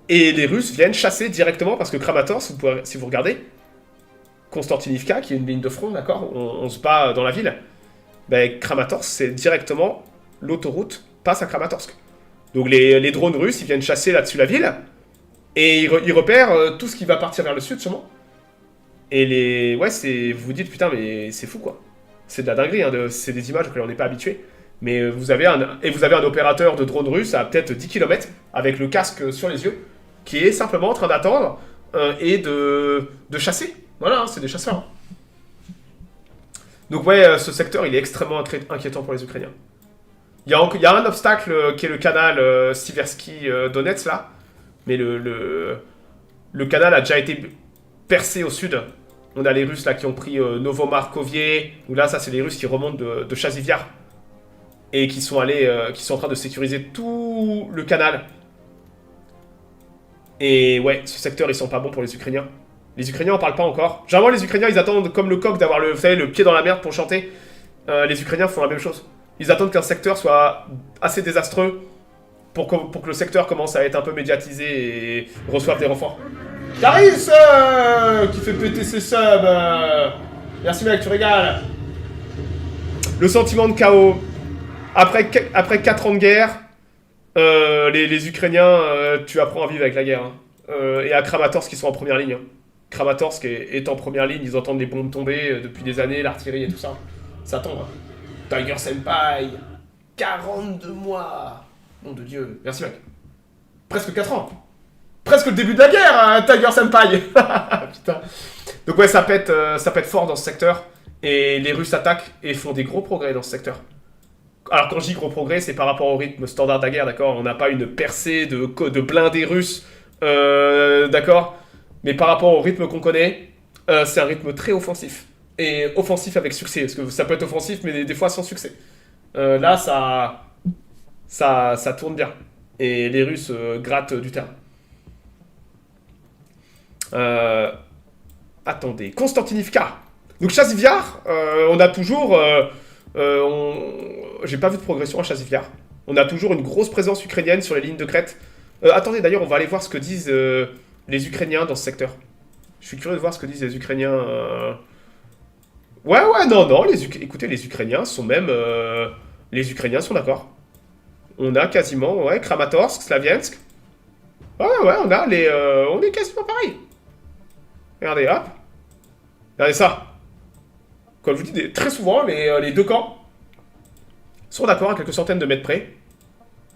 Et les Russes viennent chasser directement parce que Kramatorsk, si vous regardez, Konstantinivka, qui est une ligne de front, d'accord, on se bat dans la ville. Ben, Kramatorsk, c'est directement l'autoroute passe à Kramatorsk. Donc les drones russes, ils viennent chasser là-dessus la ville, et ils repèrent tout ce qui va partir vers le sud, sûrement. Et ouais, vous vous dites, putain, mais c'est fou, quoi. C'est de la dinguerie, hein, c'est des images auxquelles on n'est pas habitué. Mais vous avez un opérateur de drone russe à peut-être 10 km, avec le casque sur les yeux, qui est simplement en train d'attendre et de chasser. Voilà, hein, c'est des chasseurs. Hein. Donc ouais, ce secteur, il est extrêmement inquiétant pour les Ukrainiens. Il y a un obstacle qui est le canal Siversky-Donetsk, là. Mais le canal a déjà été percé au sud. On a les Russes, là, qui ont pris Novomarkovie. Ou là, ça, c'est les Russes qui remontent de Chaziviar. Et qui sont en train de sécuriser tout le canal. Et ouais, ce secteur, ils sont pas bons pour les Ukrainiens. Les Ukrainiens en parlent pas encore. Généralement, les Ukrainiens, ils attendent comme le coq d'avoir vous savez, le pied dans la merde pour chanter. Les Ukrainiens font la même chose. Ils attendent qu'un secteur soit assez désastreux pour que le secteur commence à être un peu médiatisé et reçoive des renforts. Caris qui fait péter ses subs. Merci mec, tu régales. Le sentiment de chaos. Après 4 ans de guerre, les Ukrainiens, tu apprends à vivre avec la guerre. Hein. Et à Kramatorsk, ils sont en première ligne. Hein. Kramatorsk est en première ligne, ils entendent les bombes tomber depuis des années, l'artillerie et tout ça. Ça tombe. Hein. Tiger Senpai, 42 mois. Nom de Dieu. Merci mec. Presque 4 ans. Presque le début de la guerre, hein, Tiger Senpai. Putain. Donc ouais, ça pète fort dans ce secteur. Et les Russes attaquent et font des gros progrès dans ce secteur. Alors quand je dis gros progrès, c'est par rapport au rythme standard de la guerre, d'accord. On n'a pas une percée de blindés russes, d'accord. Mais par rapport au rythme qu'on connaît, c'est un rythme très offensif. Et offensif avec succès, parce que ça peut être offensif, mais des fois sans succès. Là, ça tourne bien. Et les Russes grattent du terrain. Attendez, Konstantinivka. Donc Chasiviar, on a toujours... J'ai pas vu de progression à Chasiviar. On a toujours une grosse présence ukrainienne sur les lignes de crête. Attendez, d'ailleurs, on va aller voir ce que disent les Ukrainiens dans ce secteur. Je suis curieux de voir ce que disent les Ukrainiens. Ouais, ouais, non, non, écoutez, les Ukrainiens sont même... Les Ukrainiens sont d'accord. On a quasiment, ouais, Kramatorsk, Slaviansk. Ouais, ouais, on est quasiment pareil. Regardez, hop. Regardez ça. Comme je vous dis, très souvent, les deux camps sont d'accord à quelques centaines de mètres près.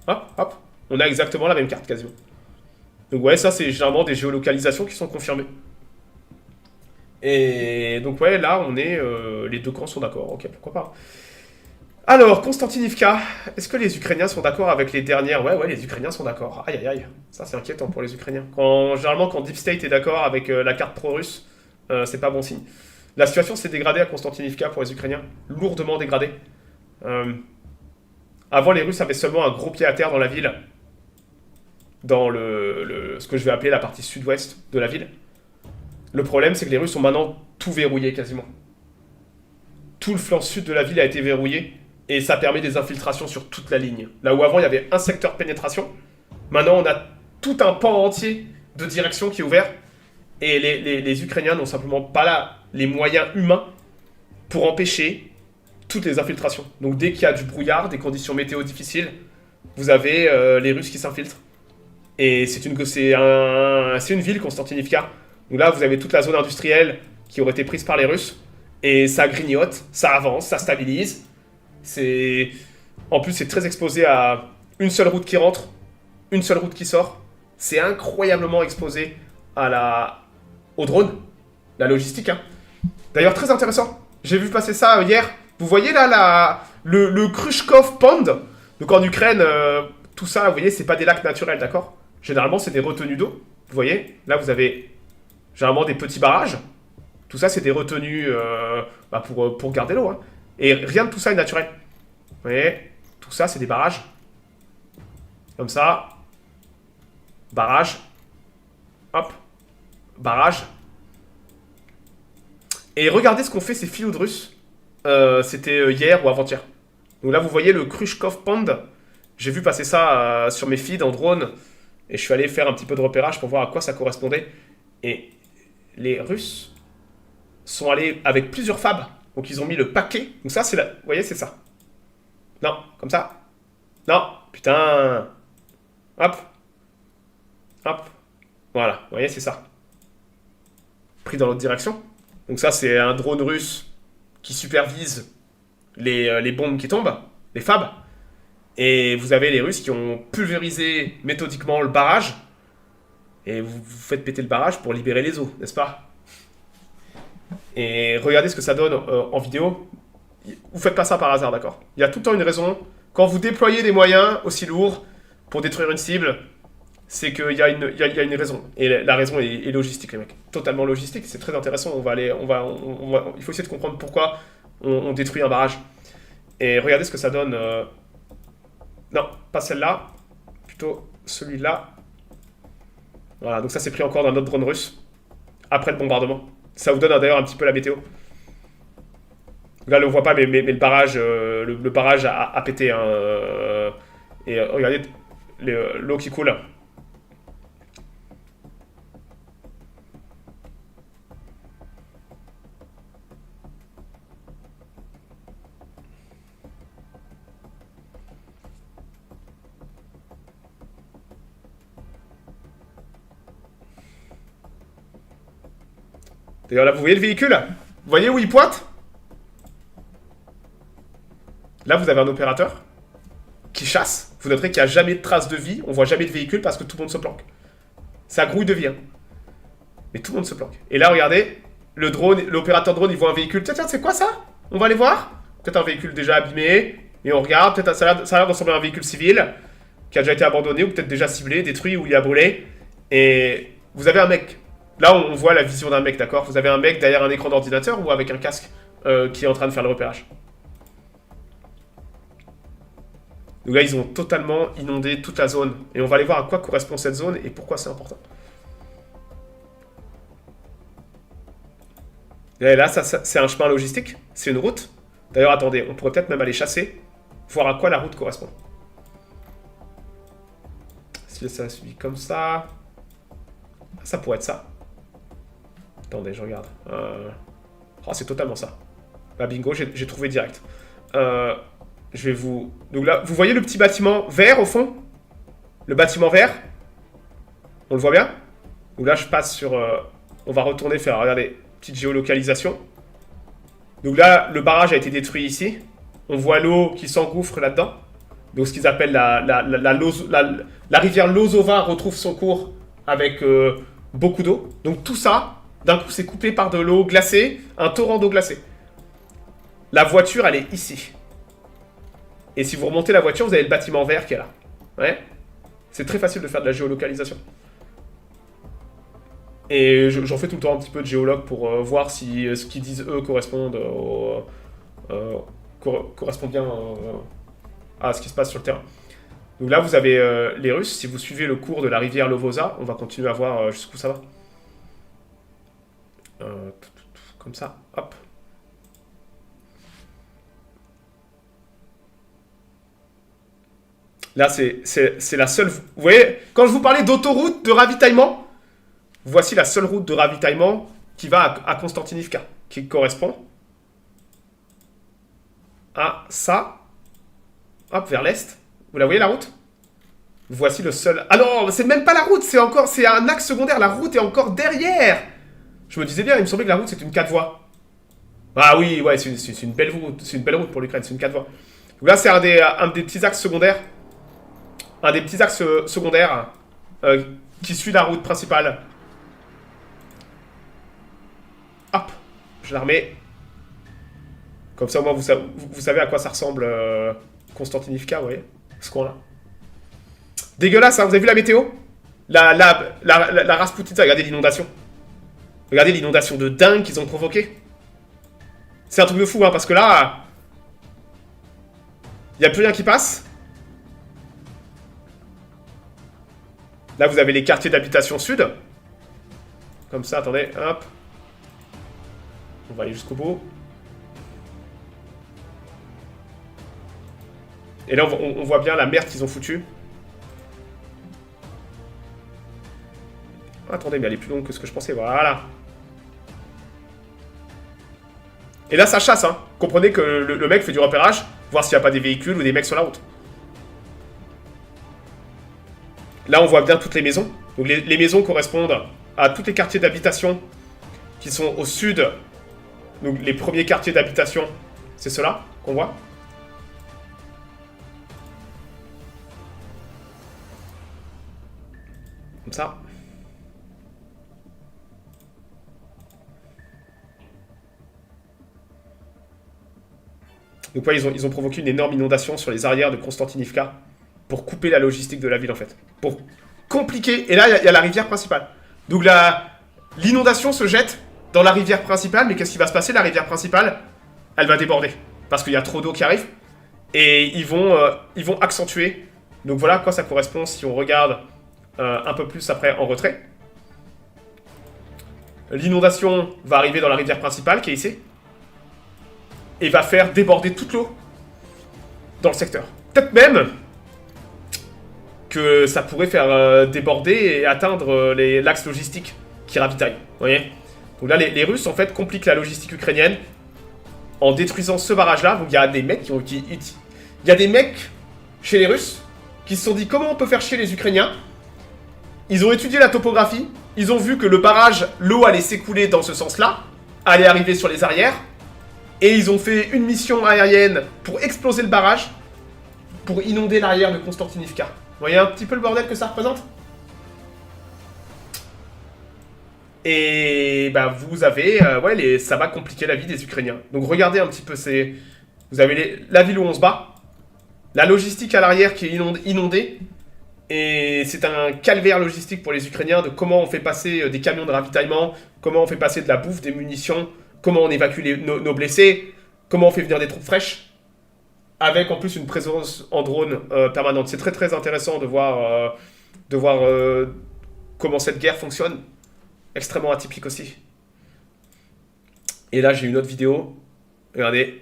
Hop, hop. On a exactement la même carte, quasiment. Donc ouais, ça, c'est généralement des géolocalisations qui sont confirmées. Et donc ouais, là, on est... les deux camps sont d'accord. Ok, pourquoi pas. Alors, Konstantinivka. Est-ce que les Ukrainiens sont d'accord avec les dernières? Ouais, ouais, les Ukrainiens sont d'accord. Aïe, aïe, aïe. Ça, c'est inquiétant pour les Ukrainiens. Généralement, quand Deep State est d'accord avec la carte pro-russe, c'est pas bon signe. La situation s'est dégradée à Konstantinivka pour les Ukrainiens. Lourdement dégradée. Avant, les Russes avaient seulement un gros pied à terre dans la ville. Dans ce que je vais appeler la partie sud-ouest de la ville. Le problème, c'est que les Russes ont maintenant tout verrouillé quasiment. Tout le flanc sud de la ville a été verrouillé. Et ça permet des infiltrations sur toute la ligne. Là où avant, il y avait un secteur de pénétration. Maintenant, on a tout un pan entier de direction qui est ouvert. Et les Ukrainiens n'ont simplement pas là les moyens humains pour empêcher toutes les infiltrations. Donc dès qu'il y a du brouillard, des conditions météo difficiles, vous avez les Russes qui s'infiltrent. Et c'est une ville, Konstantinivka. Donc là, vous avez toute la zone industrielle qui aurait été prise par les Russes. Et ça grignote, ça avance, ça stabilise. En plus, c'est très exposé à une seule route qui rentre, une seule route qui sort. C'est incroyablement exposé au drone, la logistique. Hein. D'ailleurs, très intéressant. J'ai vu passer ça hier. Vous voyez là le Khrushchev Pond. Donc en Ukraine, tout ça, vous voyez, c'est pas des lacs naturels, d'accord? Généralement, c'est des retenues d'eau. Vous voyez, là, vous avez généralement des petits barrages. Tout ça, c'est des retenues pour garder l'eau. Hein. Et rien de tout ça est naturel. Vous voyez, tout ça, c'est des barrages. Comme ça. Barrage. Hop. Barrage. Et regardez ce qu'ont fait ces filous de Russes. C'était hier ou avant-hier. Donc là, vous voyez le Khrushchev Pond. J'ai vu passer ça sur mes feeds en drone. Et je suis allé faire un petit peu de repérage pour voir à quoi ça correspondait. Et les Russes sont allés avec plusieurs fabs. Donc ils ont mis le paquet. Donc ça, c'est la... Vous voyez, c'est ça. Non, comme ça. Non, putain. Hop. Hop. Voilà, vous voyez, c'est ça. Pris dans l'autre direction. Donc ça, c'est un drone russe qui supervise les bombes qui tombent, les fabs. Et vous avez les Russes qui ont pulvérisé méthodiquement le barrage. Et vous faites péter le barrage pour libérer les eaux, n'est-ce pas? Et regardez ce que ça donne en vidéo. Vous faites pas ça par hasard, d'accord? Il y a tout le temps une raison. Quand vous déployez des moyens aussi lourds pour détruire une cible, c'est qu'il y a une raison. Et la raison est logistique, les mecs. Totalement logistique, c'est très intéressant. Il faut essayer de comprendre pourquoi on détruit un barrage. Et regardez ce que ça donne. Non, pas celle-là. Plutôt celui-là. Voilà, donc ça c'est pris encore d'un autre drone russe. Après le bombardement. Ça vous donne d'ailleurs un petit peu la météo. Là, on ne voit pas, mais le barrage, le barrage a pété. Hein, et regardez l'eau qui coule. D'ailleurs, là, vous voyez le véhicule? Vous voyez où il pointe? Là, vous avez un opérateur qui chasse. Vous noterez qu'il n'y a jamais de trace de vie. On voit jamais de véhicule parce que tout le monde se planque. Ça grouille de vie. Hein. Mais tout le monde se planque. Et là, regardez, l'opérateur drone, il voit un véhicule. Tiens, c'est quoi ça? On va aller voir. Peut-être un véhicule déjà abîmé. Et on regarde. Peut-être ça a l'air de ressembler à un véhicule civil qui a déjà été abandonné ou peut-être déjà ciblé, détruit ou il a brûlé. Et vous avez un mec. Là, on voit la vision d'un mec, d'accord? Vous avez un mec derrière un écran d'ordinateur ou avec un casque qui est en train de faire le repérage. Donc là, ils ont totalement inondé toute la zone. Et on va aller voir à quoi correspond cette zone et pourquoi c'est important. Et là, c'est un chemin logistique, c'est une route. D'ailleurs, attendez, on pourrait peut-être même aller chasser, voir à quoi la route correspond. Si ça suit comme ça... Ça pourrait être ça. Attendez, je regarde. Oh, c'est totalement ça. Bah bingo, j'ai trouvé direct. Je vais vous... Donc là, vous voyez le petit bâtiment vert au fond? Le bâtiment vert? On le voit bien? Donc là, je passe sur... on va retourner faire, regardez, petite géolocalisation. Donc là, le barrage a été détruit ici. On voit l'eau qui s'engouffre là-dedans. Donc ce qu'ils appellent la rivière Lozova retrouve son cours avec beaucoup d'eau. Donc tout ça, d'un coup, c'est coupé par de l'eau glacée, un torrent d'eau glacée. La voiture, elle est ici. Et si vous remontez la voiture, vous avez le bâtiment vert qui est là. Ouais. C'est très facile de faire de la géolocalisation. Et j'en fais tout le temps un petit peu de géologue pour voir si ce qu'ils disent eux correspond bien à ce qui se passe sur le terrain. Donc là, vous avez les Russes. Si vous suivez le cours de la rivière Lovosa, on va continuer à voir jusqu'où ça va. Comme ça, hop. Là, c'est la seule... Vous voyez, quand je vous parlais d'autoroute de ravitaillement, voici la seule route de ravitaillement qui va à Konstantinivka, qui correspond à ça. Hop, vers l'est. Vous la voyez, la route? Voici le seul... Ah non, c'est même pas la route, c'est un axe secondaire. La route est encore derrière. Je me disais bien, il me semblait que la route, c'est une 4 voies. Ah oui, ouais, c'est une belle route. C'est une belle route pour l'Ukraine, c'est une 4 voies. Donc là, c'est un des petits axes secondaires. Un des petits axes secondaires qui suit la route principale. Hop, je la remets. Comme ça, au moins, vous savez à quoi ça ressemble Konstantinivka, vous voyez, ce coin-là. Dégueulasse, hein, vous avez vu la météo? La Rasputitsa, regardez l'inondation. Regardez l'inondation de dingue qu'ils ont provoquée. C'est un truc de fou, hein, parce que là... Il n'y a plus rien qui passe. Là, vous avez les quartiers d'habitation sud. Comme ça, attendez, hop. On va aller jusqu'au bout. Et là, on voit bien la merde qu'ils ont foutue. Attendez, mais elle est plus longue que ce que je pensais. Voilà. Et là, ça chasse, hein. Comprenez que le mec fait du repérage, voir s'il n'y a pas des véhicules ou des mecs sur la route. Là, on voit bien toutes les maisons. Donc, les maisons correspondent à tous les quartiers d'habitation qui sont au sud. Donc, les premiers quartiers d'habitation, c'est ceux-là qu'on voit. Comme ça. Donc ouais, ils ont provoqué une énorme inondation sur les arrières de Konstantinivka pour couper la logistique de la ville en fait. Pour compliquer. Et là, il y a la rivière principale. Donc l'inondation se jette dans la rivière principale, mais qu'est-ce qui va se passer? La rivière principale, elle va déborder. Parce qu'il y a trop d'eau qui arrive. Et ils vont accentuer. Donc voilà à quoi ça correspond si on regarde un peu plus après en retrait. L'inondation va arriver dans la rivière principale qui est ici. Et va faire déborder toute l'eau dans le secteur. Peut-être même que ça pourrait faire déborder et atteindre l'axe logistique qui ravitaille. Vous voyez? Donc là, les Russes, en fait, compliquent la logistique ukrainienne en détruisant ce barrage-là. Donc il y a des mecs il y a des mecs chez les Russes qui se sont dit comment on peut faire chier les Ukrainiens. Ils ont étudié la topographie. Ils ont vu que le barrage, l'eau allait s'écouler dans ce sens-là, allait arriver sur les arrières. Et ils ont fait une mission aérienne pour exploser le barrage, pour inonder l'arrière de Konstantinivka. Vous voyez un petit peu le bordel que ça représente? Et bah vous avez... ça va compliquer la vie des Ukrainiens. Donc regardez un petit peu ces... Vous avez la ville où on se bat, la logistique à l'arrière qui est inondée, et c'est un calvaire logistique pour les Ukrainiens de comment on fait passer des camions de ravitaillement, comment on fait passer de la bouffe, des munitions, comment on évacue nos blessés, comment on fait venir des troupes fraîches, avec en plus une présence en drone permanente. C'est très très intéressant de voir comment cette guerre fonctionne. Extrêmement atypique aussi. Et là, j'ai une autre vidéo. Regardez.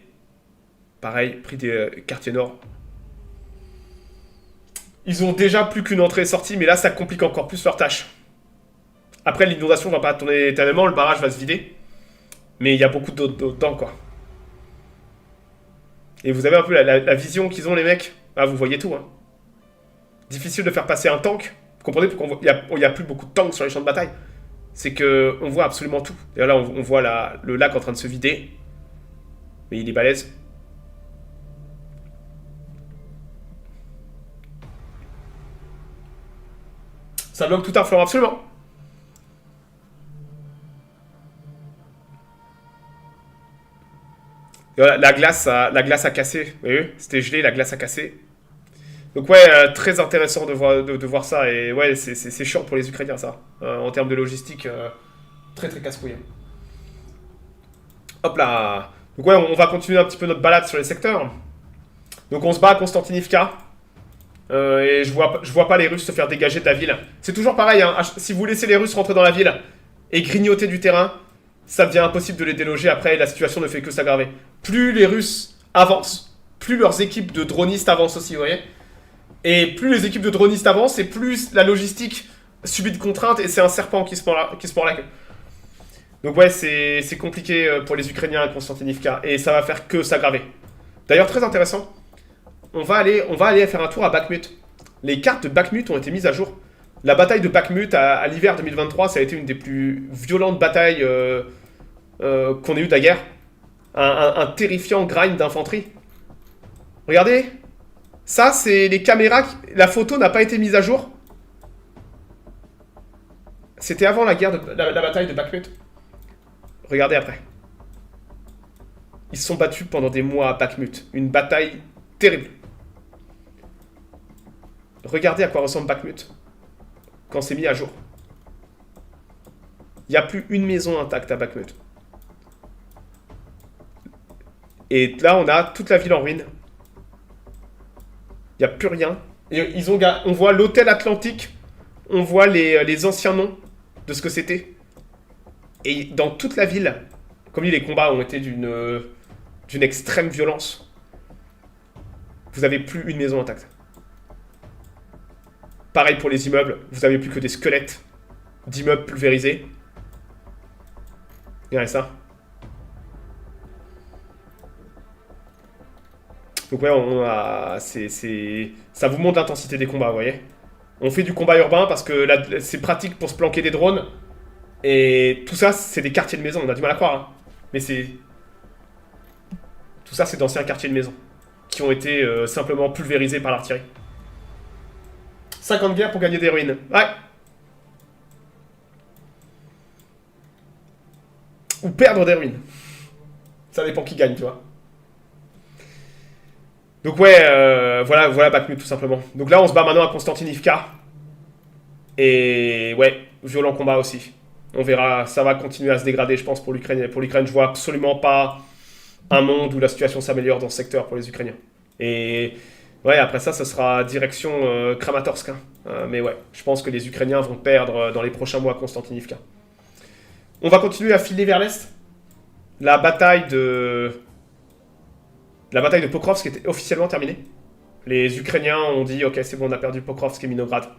Pareil, prix des quartiers nord. Ils ont déjà plus qu'une entrée et sortie, mais là, ça complique encore plus leur tâche. Après, l'inondation va pas tourner éternellement, le barrage va se vider. Mais il y a beaucoup d'eau dedans, quoi. Et vous avez un peu la vision qu'ils ont, les mecs. Ah, vous voyez tout, hein. Difficile de faire passer un tank. Vous comprenez pourquoi il n'y a plus beaucoup de tanks sur les champs de bataille. C'est que on voit absolument tout. Et là, on voit le lac en train de se vider. Mais il est balèze. Ça bloque tout un flanc, absolument. Et voilà, la glace a cassé. Vous voyez, c'était gelé, la glace a cassé. Donc ouais, très intéressant de voir ça. Et ouais, c'est chiant pour les Ukrainiens, ça. En termes de logistique, très très casse-couille. Hop là. Donc ouais, on va continuer un petit peu notre balade sur les secteurs. Donc on se bat à Konstantinivka. Et je vois pas les Russes se faire dégager de la ville. C'est toujours pareil, hein. Si vous laissez les Russes rentrer dans la ville et grignoter du terrain, ça devient impossible de les déloger. Après, la situation ne fait que s'aggraver. Plus les Russes avancent, plus leurs équipes de dronistes avancent aussi, vous voyez. Et plus les équipes de dronistes avancent, et plus la logistique subit de contraintes, et c'est un serpent qui se mord la queue. Donc ouais, c'est compliqué pour les Ukrainiens à Konstantinivka, et ça va faire que s'aggraver. D'ailleurs, très intéressant, on va aller faire un tour à Bakhmut. Les cartes de Bakhmut ont été mises à jour. La bataille de Bakhmut à l'hiver 2023, ça a été une des plus violentes batailles qu'on ait eu de la guerre. Un terrifiant grind d'infanterie. Regardez, ça c'est les caméras. La photo n'a pas été mise à jour. C'était avant la guerre la bataille de Bakhmut. Regardez après. Ils se sont battus pendant des mois à Bakhmut. Une bataille terrible. Regardez à quoi ressemble Bakhmut quand c'est mis à jour. Il n'y a plus une maison intacte à Bakhmut. Et là, on a toute la ville en ruine. Il n'y a plus rien. Et on voit l'hôtel Atlantique. On voit les anciens noms de ce que c'était. Et dans toute la ville, comme dit, les combats ont été d'une extrême violence. Vous n'avez plus une maison intacte. Pareil pour les immeubles, vous n'avez plus que des squelettes d'immeubles pulvérisés. Regardez ça. Donc ouais, ça vous montre l'intensité des combats, vous voyez. On fait du combat urbain parce que c'est pratique pour se planquer des drones. Et tout ça, c'est des quartiers de maison, on a du mal à croire. Hein. Mais c'est... Tout ça, c'est d'anciens quartiers de maison qui ont été simplement pulvérisés par l'artillerie. 50 guerres pour gagner des ruines. Ouais. Ou perdre des ruines. Ça dépend qui gagne, tu vois. Donc ouais, voilà Bakhmut tout simplement. Donc là, on se bat maintenant à Konstantinivka. Et ouais, violent combat aussi. On verra, ça va continuer à se dégrader, je pense, pour l'Ukraine. Pour l'Ukraine, je vois absolument pas un monde où la situation s'améliore dans ce secteur pour les Ukrainiens. Et ouais, après ça, ce sera direction Kramatorsk. Hein. Mais ouais, je pense que les Ukrainiens vont perdre dans les prochains mois à Konstantinivka. On va continuer à filer vers l'est. La bataille de Pokrovsk était officiellement terminée. Les Ukrainiens ont dit, ok, c'est bon, on a perdu Pokrovsk et Minograd.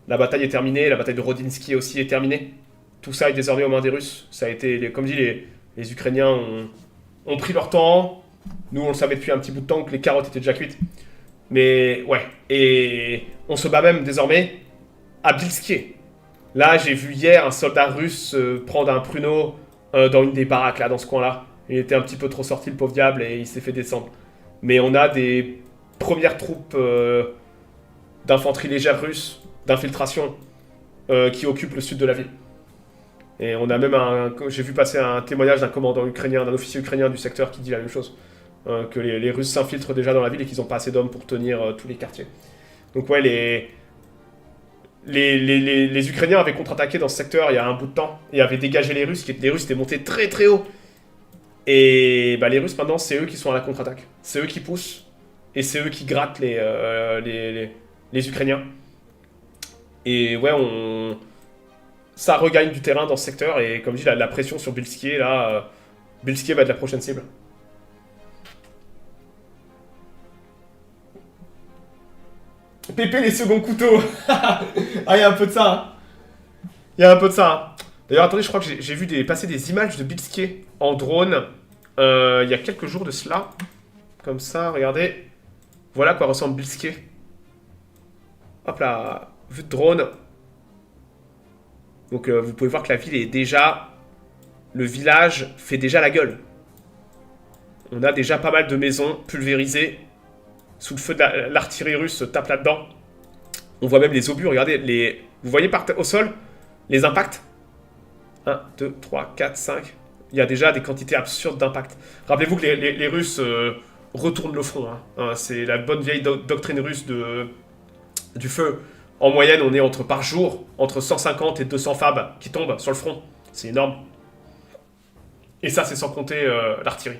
La bataille est terminée, la bataille de Rodinsky aussi est terminée. Tout ça est désormais aux mains des Russes. Ça a été, comme dit, les Ukrainiens ont pris leur temps. Nous, on le savait depuis un petit bout de temps que les carottes étaient déjà cuites. Mais ouais, et on se bat même désormais à Bilskié. Là, j'ai vu hier un soldat russe prendre un pruneau dans une des baraques, là, dans ce coin-là. Il était un petit peu trop sorti, le pauvre diable, et il s'est fait descendre. Mais on a des premières troupes d'infanterie légère russe, d'infiltration, qui occupent le sud de la ville. Et on a même j'ai vu passer un témoignage d'un commandant ukrainien, d'un officier ukrainien du secteur qui dit la même chose. Que les Russes s'infiltrent déjà dans la ville et qu'ils n'ont pas assez d'hommes pour tenir tous les quartiers. Donc ouais, les Ukrainiens avaient contre-attaqué dans ce secteur il y a un bout de temps et avaient dégagé les Russes, les Russes étaient montés très très haut. Et bah, les Russes maintenant, c'est eux qui sont à la contre-attaque. C'est eux qui poussent et c'est eux qui grattent les Ukrainiens. Et ouais, ça regagne du terrain dans ce secteur et comme je dis, la pression sur Bilskié là... Bilski va être la prochaine cible. Pépé les seconds couteaux. Ah, il y a un peu de ça. Hein. Il y a un peu de ça. Hein. D'ailleurs, attendez, je crois que j'ai vu passer des images de Bilski en drone il y a quelques jours de cela. Comme ça, regardez. Voilà à quoi ressemble Bilski. Hop là, vue de drone. Donc vous pouvez voir que la ville est déjà... Le village fait déjà la gueule. On a déjà pas mal de maisons pulvérisées. Sous le feu de l'artillerie russe se tape là-dedans. On voit même les obus, regardez, vous voyez au sol les impacts 1, 2, 3, 4, 5. Il y a déjà des quantités absurdes d'impacts. Rappelez-vous que les Russes retournent le front. Hein. C'est la bonne vieille doctrine russe du feu. En moyenne, on est par jour, entre 150 et 200 FAB qui tombent sur le front. C'est énorme. Et ça, c'est sans compter l'artillerie.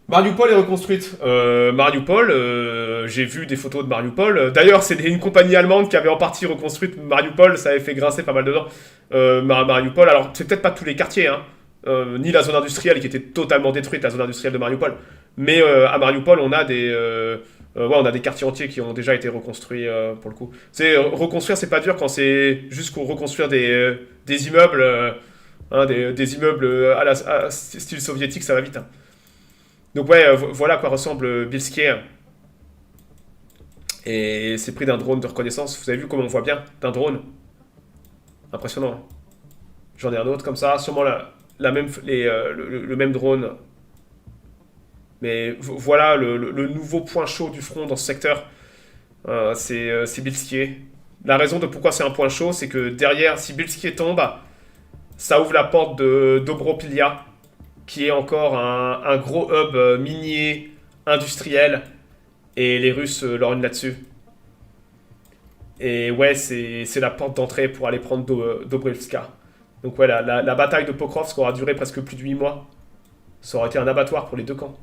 Mariupol est reconstruite. Mariupol, j'ai vu des photos de Mariupol. D'ailleurs, c'est une compagnie allemande qui avait en partie reconstruite Mariupol. Ça avait fait grincer pas mal de dents. Mariupol, alors c'est peut-être pas tous les quartiers, hein. Ni la zone industrielle qui était totalement détruite, la zone industrielle de Mariupol. Mais à Mariupol, on a des quartiers entiers qui ont déjà été reconstruits pour le coup. Reconstruire, c'est pas dur quand c'est juste pour reconstruire des immeubles, des immeubles à style soviétique, ça va vite. Hein. Donc ouais, voilà à quoi ressemble Bilski. Et c'est pris d'un drone de reconnaissance. Vous avez vu comment on voit bien d'un drone. Impressionnant. Hein. J'en ai un autre comme ça, sûrement le même drone. Mais voilà le nouveau point chaud du front dans ce secteur. C'est Bilski. La raison de pourquoi c'est un point chaud, c'est que derrière, si Bilski tombe, ça ouvre la porte de Dobropilia, qui est encore un gros hub minier, industriel, et les Russes lorgnent là-dessus. Et ouais, c'est la porte d'entrée pour aller prendre Dobrivska. Donc ouais, la bataille de Pokrovsk aura duré presque plus de 8 mois. Ça aurait été un abattoir pour les deux camps.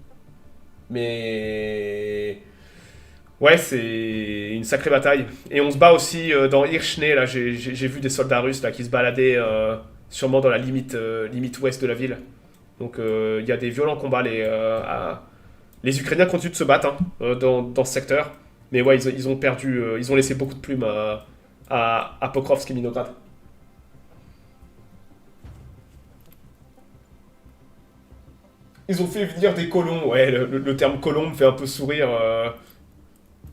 Mais... Ouais, c'est une sacrée bataille. Et on se bat aussi dans Irchne, là, j'ai vu des soldats russes là, qui se baladaient sûrement dans la limite ouest de la ville. Donc il y a des violents combats. Les Ukrainiens continuent de se battre dans ce secteur. Mais ouais, ils ont perdu, ils ont laissé beaucoup de plumes à Pokrovsk et Minograd. Ils ont fait venir des colons. Ouais, le terme colon me fait un peu sourire.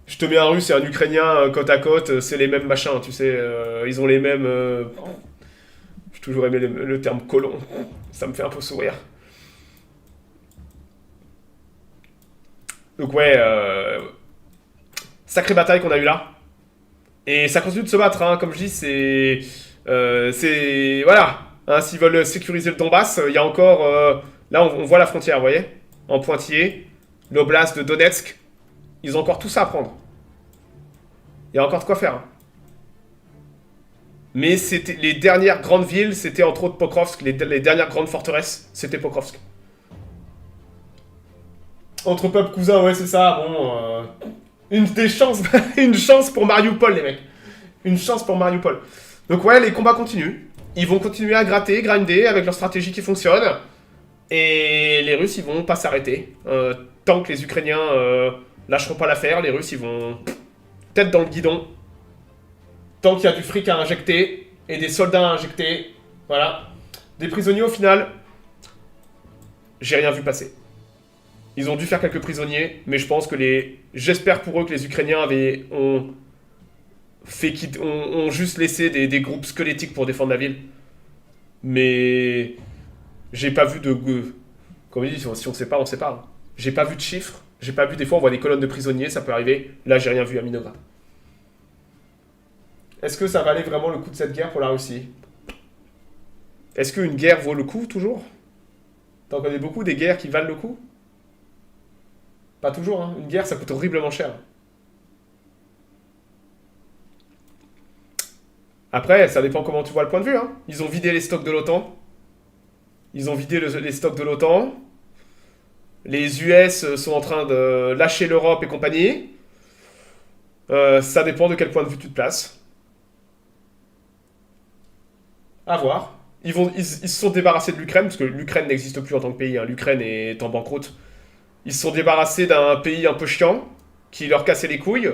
Je te mets un russe et un ukrainien côte à côte, c'est les mêmes machins, tu sais. Ils ont les mêmes... J'ai toujours aimé le terme colon. Ça me fait un peu sourire. Donc ouais, sacrée bataille qu'on a eu là. Et ça continue de se battre, hein. Comme je dis, voilà. Hein, s'ils veulent sécuriser le Donbass, il y a encore... là, on voit la frontière, vous voyez. En pointillé. L'oblast de Donetsk. Ils ont encore tout ça à prendre. Il y a encore de quoi faire. Hein. Mais c'était les dernières grandes villes, c'était entre autres Pokrovsk. Les dernières grandes forteresses, c'était Pokrovsk. Entre peuples cousins, ouais, c'est ça. Bon, une chance pour Mariupol, les mecs. Une chance pour Mariupol. Donc ouais, les combats continuent. Ils vont continuer à gratter, grinder avec leur stratégie qui fonctionne. Et les Russes, ils vont pas s'arrêter. Tant que les Ukrainiens lâcheront pas l'affaire, les Russes, ils vont tête dans le guidon. Tant qu'il y a du fric à injecter et des soldats à injecter. Voilà. Des prisonniers, au final, j'ai rien vu passer. Ils ont dû faire quelques prisonniers, mais je pense que j'espère pour eux que les Ukrainiens ont juste laissé des groupes squelettiques pour défendre la ville. Mais j'ai pas vu de... Comme on dit, si on sait pas, on sait pas. J'ai pas vu de chiffres. J'ai pas vu, des fois on voit des colonnes de prisonniers, ça peut arriver. Là, j'ai rien vu à Minograd. Est-ce que ça valait vraiment le coup de cette guerre pour la Russie? Est-ce qu'une guerre vaut le coup, toujours? T'en connais beaucoup des guerres qui valent le coup? Pas toujours, hein. Une guerre, ça coûte horriblement cher. Après, ça dépend comment tu vois le point de vue, hein. Ils ont vidé les stocks de l'OTAN. Ils ont vidé les stocks de l'OTAN. Les US sont en train de lâcher l'Europe et compagnie. Ça dépend de quel point de vue tu te places. À voir. Ils se sont débarrassés de l'Ukraine, parce que l'Ukraine n'existe plus en tant que pays, hein. L'Ukraine est en banqueroute. Ils se sont débarrassés d'un pays un peu chiant, qui leur cassait les couilles.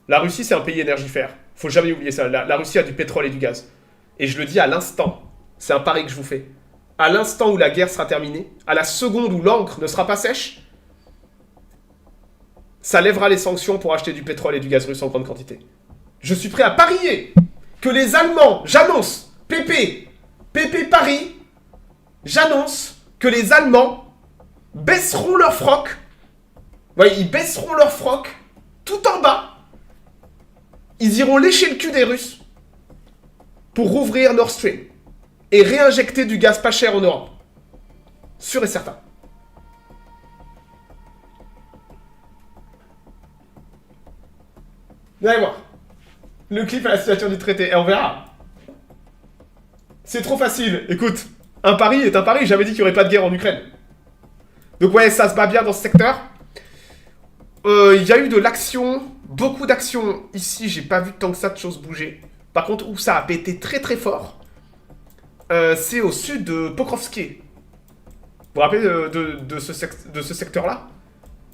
La Russie, c'est un pays énergifère. Faut jamais oublier ça. La Russie a du pétrole et du gaz. Et je le dis à l'instant. C'est un pari que je vous fais. À l'instant où la guerre sera terminée, à la seconde où l'encre ne sera pas sèche, ça lèvera les sanctions pour acheter du pétrole et du gaz russe en grande quantité. Je suis prêt à parier que les Allemands, j'annonce, PP Paris, j'annonce que les Allemands baisseront leur froc. Ouais, ils baisseront leur froc tout en bas. Ils iront lécher le cul des Russes pour rouvrir Nord Stream et réinjecter du gaz pas cher en Europe. Sûr et certain. Vous allez voir. Le clip à la situation du traité. Et on verra. C'est trop facile. Écoute, un pari est un pari. J'avais dit qu'il n'y aurait pas de guerre en Ukraine. Donc ouais, ça se bat bien dans ce secteur. Il y a eu de l'action. Beaucoup d'action. Ici, j'ai pas vu tant que ça de choses bouger. Par contre, où ça a pété très très fort, c'est au sud de Pokrovski. Vous vous rappelez de ce secteur-là?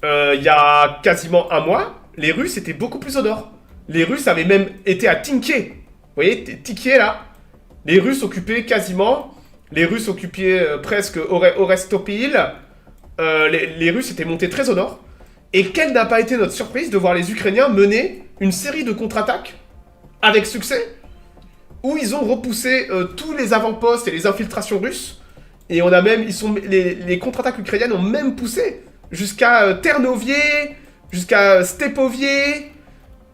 Il y a quasiment un mois, les Russes étaient beaucoup plus au nord. Les Russes avaient même été à Tinké. Vous voyez, Tinké là. Les Russes occupaient quasiment. Les Russes occupaient presque Orestopil. Les Russes étaient montés très au nord. Et quelle n'a pas été notre surprise de voir les Ukrainiens mener une série de contre-attaques avec succès, où ils ont repoussé tous les avant-postes et les infiltrations russes. Et on a même, les contre-attaques ukrainiennes ont même poussé jusqu'à Ternovier, jusqu'à Stepovier.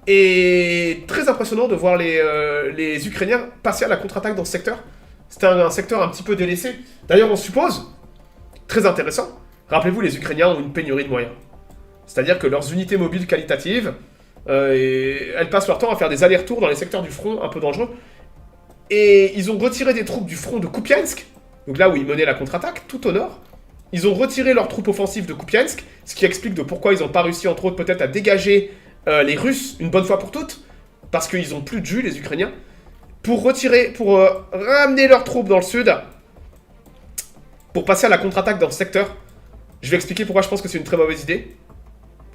Et très impressionnant de voir les Ukrainiens passer à la contre-attaque dans ce secteur. C'était un secteur un petit peu délaissé. D'ailleurs, on suppose, très intéressant, rappelez-vous, les Ukrainiens ont une pénurie de moyens. C'est-à-dire que leurs unités mobiles qualitatives, elles passent leur temps à faire des allers-retours dans les secteurs du front un peu dangereux. Et ils ont retiré des troupes du front de Kupiansk, donc là où ils menaient la contre-attaque, tout au nord. Ils ont retiré leurs troupes offensives de Kupiansk, ce qui explique de pourquoi ils n'ont pas réussi, entre autres, peut-être à dégager les Russes une bonne fois pour toutes, parce qu'ils n'ont plus de jus, les Ukrainiens, pour ramener leurs troupes dans le sud, pour passer à la contre-attaque dans ce secteur. Je vais expliquer pourquoi je pense que c'est une très mauvaise idée.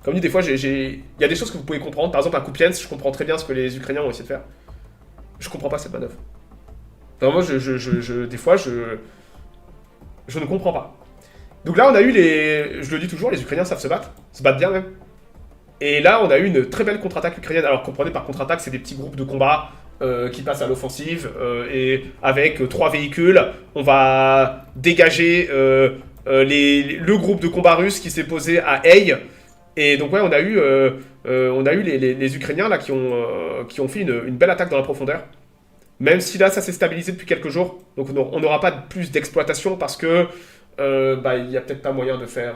Comme dit, des fois, il y a des choses que vous pouvez comprendre. Par exemple, à Kupiansk, je comprends très bien ce que les Ukrainiens ont essayé de faire. Je comprends pas cette manœuvre. Enfin, moi, des fois, je ne comprends pas. Donc là, on a eu je le dis toujours, les Ukrainiens savent se battent bien même. Et là, on a eu une très belle contre-attaque ukrainienne. Alors, comprenez, par contre-attaque, c'est des petits groupes de combat qui passent à l'offensive. Et avec 3 véhicules, on va dégager le groupe de combat russe qui s'est posé à Ey. Et donc, ouais, on a eu les Ukrainiens là, qui ont fait une belle attaque dans la profondeur. Même si là, ça s'est stabilisé depuis quelques jours. Donc, on n'aura pas plus d'exploitation parce que il n'y a peut-être pas moyen de faire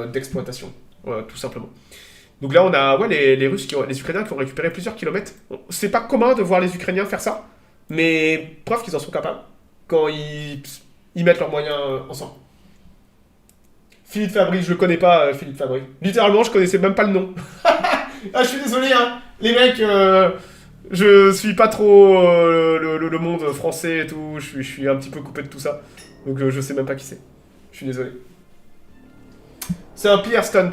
d'exploitation. Tout simplement. Donc là, on a les Ukrainiens qui ont récupéré plusieurs kilomètres. C'est pas commun de voir les Ukrainiens faire ça, mais preuve qu'ils en sont capables quand ils mettent leurs moyens ensemble. Philippe Fabry, je le connais pas, Philippe Fabry. Littéralement, je connaissais même pas le nom. Ah, je suis désolé, hein. Les mecs, je suis pas trop le monde français et tout. Je suis un petit peu coupé de tout ça. Donc je sais même pas qui c'est. Je suis désolé. C'est un PR stunt.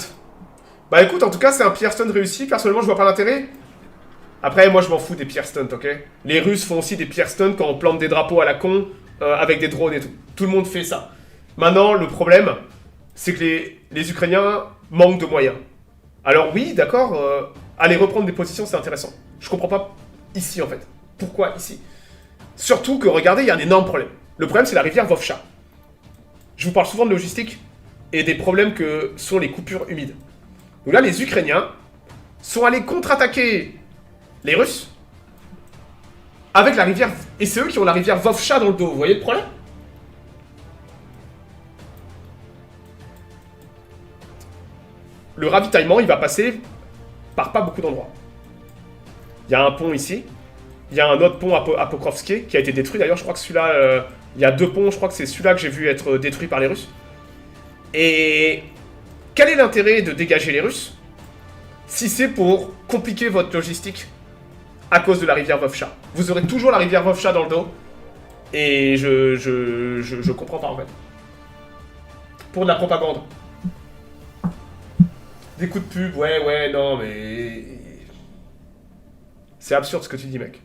Bah écoute, en tout cas, c'est un PR stunt réussi. Personnellement, je vois pas l'intérêt. Après, moi, je m'en fous des PR stunts, ok? Les Russes font aussi des PR stunts quand on plante des drapeaux à la con avec des drones et tout. Tout le monde fait ça. Maintenant, le problème, c'est que les Ukrainiens manquent de moyens. Alors oui, d'accord, aller reprendre des positions, c'est intéressant. Je comprends pas ici, en fait. Pourquoi ici? Surtout que, regardez, il y a un énorme problème. Le problème, c'est la rivière Vovcha. Je vous parle souvent de logistique et des problèmes que sont les coupures humides. Donc là, les Ukrainiens sont allés contre-attaquer les Russes avec la rivière... Et c'est eux qui ont la rivière Vovcha dans le dos. Vous voyez le problème? Le ravitaillement, il va passer par pas beaucoup d'endroits. Il y a un pont ici. Il y a un autre pont à Pokrovski qui a été détruit. D'ailleurs, je crois que celui-là... il y a 2 ponts. Je crois que c'est celui-là que j'ai vu être détruit par les Russes. Et... quel est l'intérêt de dégager les Russes si c'est pour compliquer votre logistique à cause de la rivière Vovcha? Vous aurez toujours la rivière Vovcha dans le dos. Et je comprends pas en fait. Pour de la propagande. Des coups de pub, ouais, non, mais... C'est absurde ce que tu dis, mec.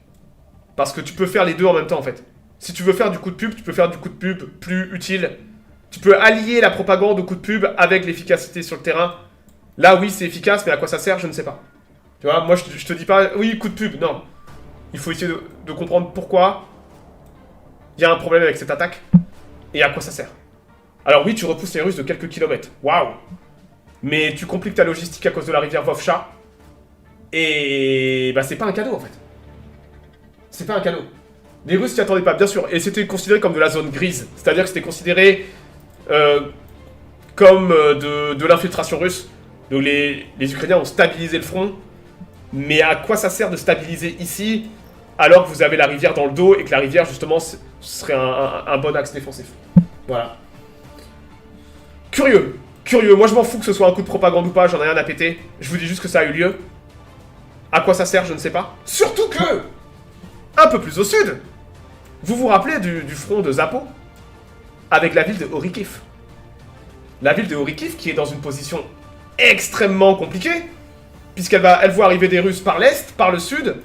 Parce que tu peux faire les deux en même temps, en fait. Si tu veux faire du coup de pub, tu peux faire du coup de pub plus utile. Tu peux allier la propagande au coup de pub avec l'efficacité sur le terrain. Là, oui, c'est efficace, mais à quoi ça sert, je ne sais pas. Tu vois, moi, je te dis pas, oui, coup de pub, non. Il faut essayer de comprendre pourquoi il y a un problème avec cette attaque et à quoi ça sert. Alors oui, tu repousses les Russes de quelques kilomètres. Waouh. Mais tu compliques ta logistique à cause de la rivière Vovcha. Et bah c'est pas un cadeau en fait. C'est pas un cadeau. Les Russes s'y attendaient pas, bien sûr. Et c'était considéré comme de la zone grise. C'est-à-dire que c'était considéré comme de l'infiltration russe. Donc les Ukrainiens ont stabilisé le front. Mais à quoi ça sert de stabiliser ici alors que vous avez la rivière dans le dos et que la rivière justement serait un bon axe défensif. Voilà. Curieux. Curieux. Moi je m'en fous que ce soit un coup de propagande ou pas, j'en ai rien à péter. Je vous dis juste que ça a eu lieu. À quoi ça sert, je ne sais pas. Surtout que, un peu plus au sud, vous vous rappelez du front de Zapo avec la ville de Orikhiv. La ville de Orikhiv qui est dans une position extrêmement compliquée, puisqu'elle voit arriver des Russes par l'est, par le sud,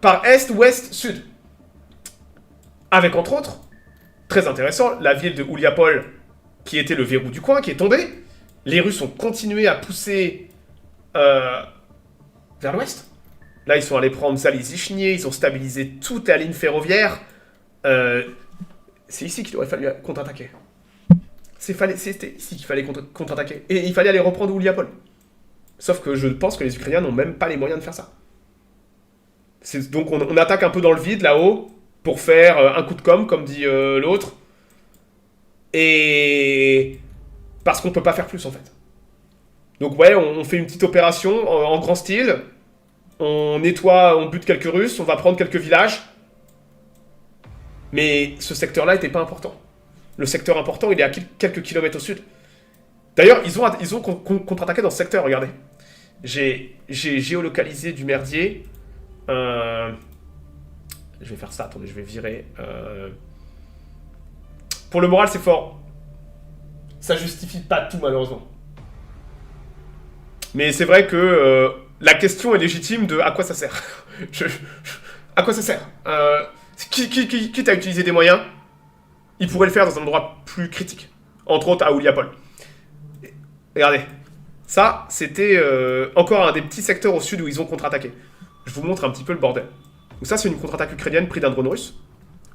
par est, ouest, sud. Avec entre autres, très intéressant, la ville de Ouliapol, qui était le verrou du coin, qui est tombé. Les Russes ont continué à pousser vers l'ouest. Là, ils sont allés prendre Zalizichny, ils ont stabilisé toute la ligne ferroviaire. C'est ici qu'il aurait fallu contre-attaquer. C'était ici qu'il fallait contre-attaquer. Et il fallait aller reprendre Ouliapol. Sauf que je pense que les Ukrainiens n'ont même pas les moyens de faire ça. Donc on attaque un peu dans le vide, là-haut, pour faire un coup de com', comme dit l'autre. Et... parce qu'on peut pas faire plus, en fait. Donc ouais, on fait une petite opération en grand style. On nettoie, on bute quelques Russes, on va prendre quelques villages. Mais ce secteur-là était pas important. Le secteur important, il est à quelques kilomètres au sud. D'ailleurs, ils ont contre-attaqué dans ce secteur, regardez. J'ai géolocalisé du merdier. Je vais faire ça, attendez, je vais virer. Pour le moral, c'est fort. Ça justifie pas tout, malheureusement. Mais c'est vrai que la question est légitime de à quoi ça sert. À quoi ça sert quitte à utiliser des moyens, il pourrait le faire dans un endroit plus critique. Entre autres à Ouliapol. Regardez. Ça, c'était encore un des petits secteurs au sud où ils ont contre-attaqué. Je vous montre un petit peu le bordel. Donc ça, c'est une contre-attaque ukrainienne prise d'un drone russe.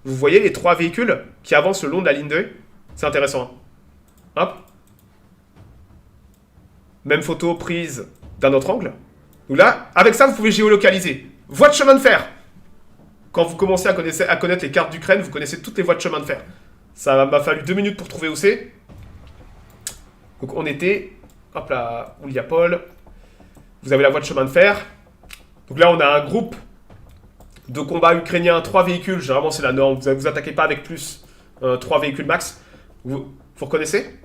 Vous voyez les 3 véhicules qui avancent le long de la ligne 2. C'est intéressant. Hein. Hop. Même photo prise d'un autre angle. Donc là, avec ça, vous pouvez géolocaliser. Voie de chemin de fer. Quand vous commencez à connaître les cartes d'Ukraine, vous connaissez toutes les voies de chemin de fer. Ça m'a fallu 2 minutes pour trouver où c'est. Donc on était... hop là, Ouliapol. Vous avez la voie de chemin de fer. Donc là, on a un groupe de combat ukrainien, 3 véhicules. Généralement, c'est la norme. Vous attaquez pas avec plus. 3 véhicules max. Vous reconnaissez?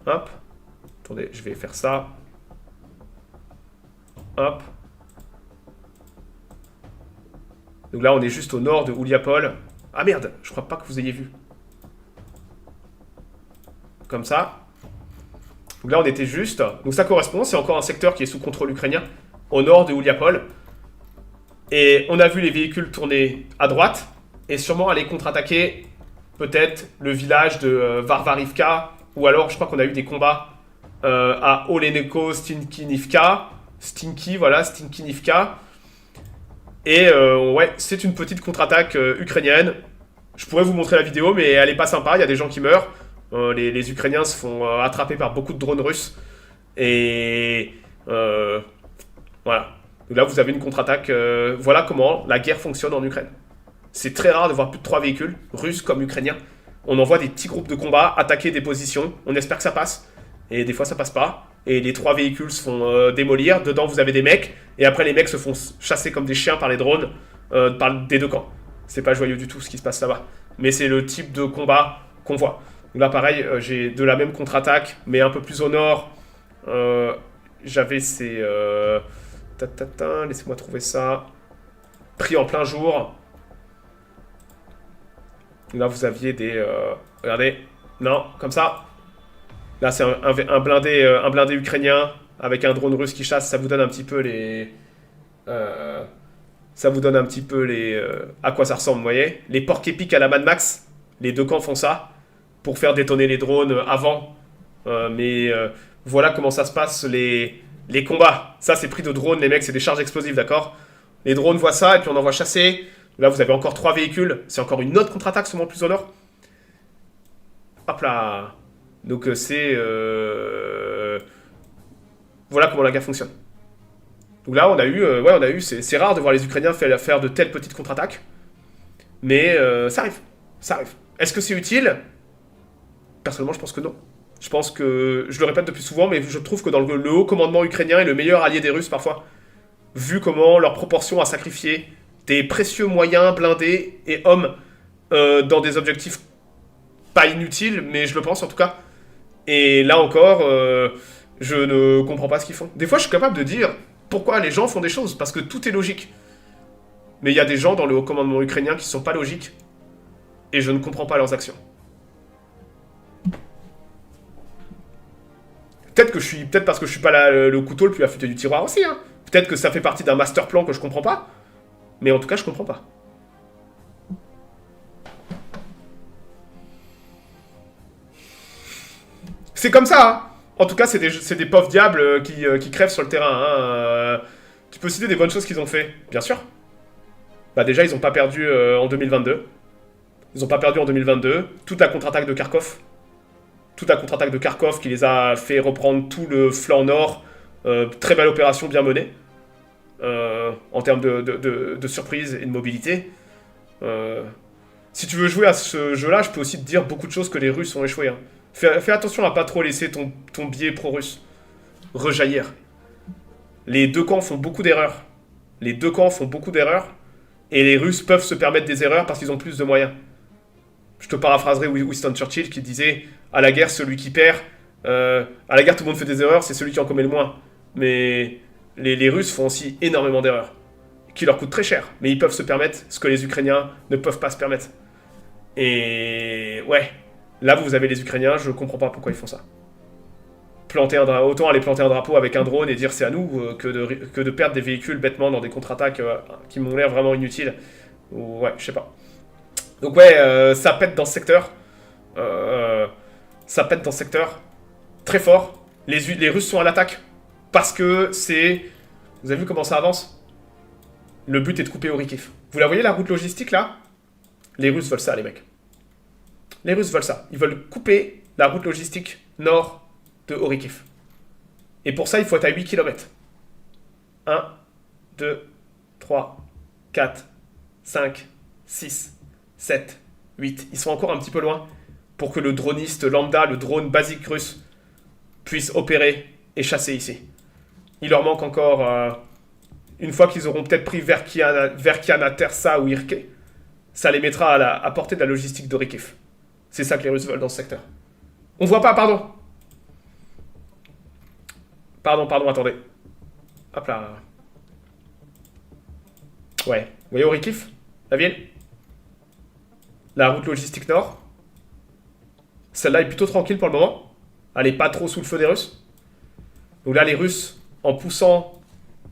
Hop. Attendez, je vais faire ça. Hop. Donc là, on est juste au nord de Ouliapol. Ah merde, je crois pas que vous ayez vu. Comme ça. Donc là, on était juste. Donc ça correspond, c'est encore un secteur qui est sous contrôle ukrainien. Au nord de Ouliapol. Et on a vu les véhicules tourner à droite. Et sûrement aller contre-attaquer peut-être le village de Varvarivka. Ou alors, je crois qu'on a eu des combats à Oleneko, Stinkinivka. Stinkinivka. Et ouais, c'est une petite contre-attaque ukrainienne. Je pourrais vous montrer la vidéo, mais elle est pas sympa, il y a des gens qui meurent. Les Ukrainiens se font attraper par beaucoup de drones russes. Et voilà. Donc là, vous avez une contre-attaque. Voilà comment la guerre fonctionne en Ukraine. C'est très rare de voir plus de 3 véhicules, russes comme ukrainiens. On envoie des petits groupes de combat attaquer des positions. On espère que ça passe. Et des fois, ça passe pas. Et les 3 véhicules se font démolir. Dedans, vous avez des mecs. Et après, les mecs se font chasser comme des chiens par les drones des 2 camps. C'est pas joyeux du tout ce qui se passe là-bas. Mais c'est le type de combat qu'on voit. Donc là, pareil, j'ai de la même contre-attaque, mais un peu plus au nord. J'avais ces... laissez-moi trouver ça. Pris en plein jour. Là, vous aviez des... regardez. Non, comme ça. Là, c'est un blindé ukrainien avec un drone russe qui chasse. Ça vous donne un petit peu les... ça vous donne un petit peu les... à quoi ça ressemble, vous voyez. Les porcs épiques à la Mad Max. Les deux camps font ça pour faire détonner les drones avant. Voilà comment ça se passe, les combats. Ça, c'est pris de drones, les mecs, c'est des charges explosives, d'accord. Les drones voient ça et puis on envoie chasser. Là, vous avez encore 3 véhicules. C'est encore une autre contre-attaque, seulement plus au nord. Hop là. Donc, voilà comment la guerre fonctionne. Donc là, on a eu, c'est rare de voir les Ukrainiens faire de telles petites contre-attaques. Mais ça arrive. Ça arrive. Est-ce que c'est utile? Personnellement, je pense que non. Je pense que, je le répète depuis souvent, mais je trouve que dans le haut commandement ukrainien est le meilleur allié des Russes parfois. Vu comment leur proportion à sacrifier des précieux moyens blindés et hommes dans des objectifs pas inutiles, mais je le pense en tout cas. Et là encore, je ne comprends pas ce qu'ils font. Des fois, je suis capable de dire pourquoi les gens font des choses, parce que tout est logique. Mais il y a des gens dans le haut commandement ukrainien qui sont pas logiques, et je ne comprends pas leurs actions. Peut-être parce que je suis pas le couteau le plus affûté du tiroir aussi, hein. Peut-être que ça fait partie d'un master plan que je comprends pas. Mais en tout cas, je comprends pas. C'est comme ça, hein. En tout cas, c'est des pauvres diables qui crèvent sur le terrain, hein. Tu peux citer des bonnes choses qu'ils ont fait, bien sûr. Bah déjà, ils ont pas perdu en 2022. Ils ont pas perdu en 2022. Toute la contre-attaque de Kharkov. Toute la contre-attaque de Kharkov qui les a fait reprendre tout le flanc nord. Très belle opération, bien menée. En termes de surprise et de mobilité. Si tu veux jouer à ce jeu-là, je peux aussi te dire beaucoup de choses que les Russes ont échoué, hein. Fais attention à pas trop laisser ton biais pro-russe rejaillir. Les deux camps font beaucoup d'erreurs. Les deux camps font beaucoup d'erreurs. Et les Russes peuvent se permettre des erreurs parce qu'ils ont plus de moyens. Je te paraphraserai Winston Churchill qui disait à la guerre, celui qui perd. À la guerre, tout le monde fait des erreurs, c'est celui qui en commet le moins. Mais les Russes font aussi énormément d'erreurs. Qui leur coûtent très cher. Mais ils peuvent se permettre ce que les Ukrainiens ne peuvent pas se permettre. Et ouais. Là, vous avez les Ukrainiens, je comprends pas pourquoi ils font ça. Autant aller planter un drapeau avec un drone et dire c'est à nous que de perdre des véhicules bêtement dans des contre-attaques qui m'ont l'air vraiment inutiles. Ouais, je sais pas. Donc ouais, ça pète dans ce secteur. Ça pète dans ce secteur. Très fort. Les Russes sont à l'attaque. Parce que c'est... Vous avez vu comment ça avance? Le but est de couper Orikhiv. Vous la voyez la route logistique là? Les Russes veulent ça, les mecs. Les Russes veulent ça. Ils veulent couper la route logistique nord de Orikhiv. Et pour ça, il faut être à 8 km. 1, 2, 3, 4, 5, 6, 7, 8. Ils sont encore un petit peu loin pour que le droniste lambda, le drone basique russe, puisse opérer et chasser ici. Il leur manque encore... une fois qu'ils auront peut-être pris Verkiana, Tersa ou Irke, ça les mettra à portée de la logistique d'Orikhiv. C'est ça que les Russes veulent dans ce secteur. On voit pas, pardon. Pardon, attendez. Hop là. Ouais. Vous voyez Orikhiv? La ville? La route logistique nord. Celle-là est plutôt tranquille pour le moment. Elle est pas trop sous le feu des Russes. Donc là, les Russes, en poussant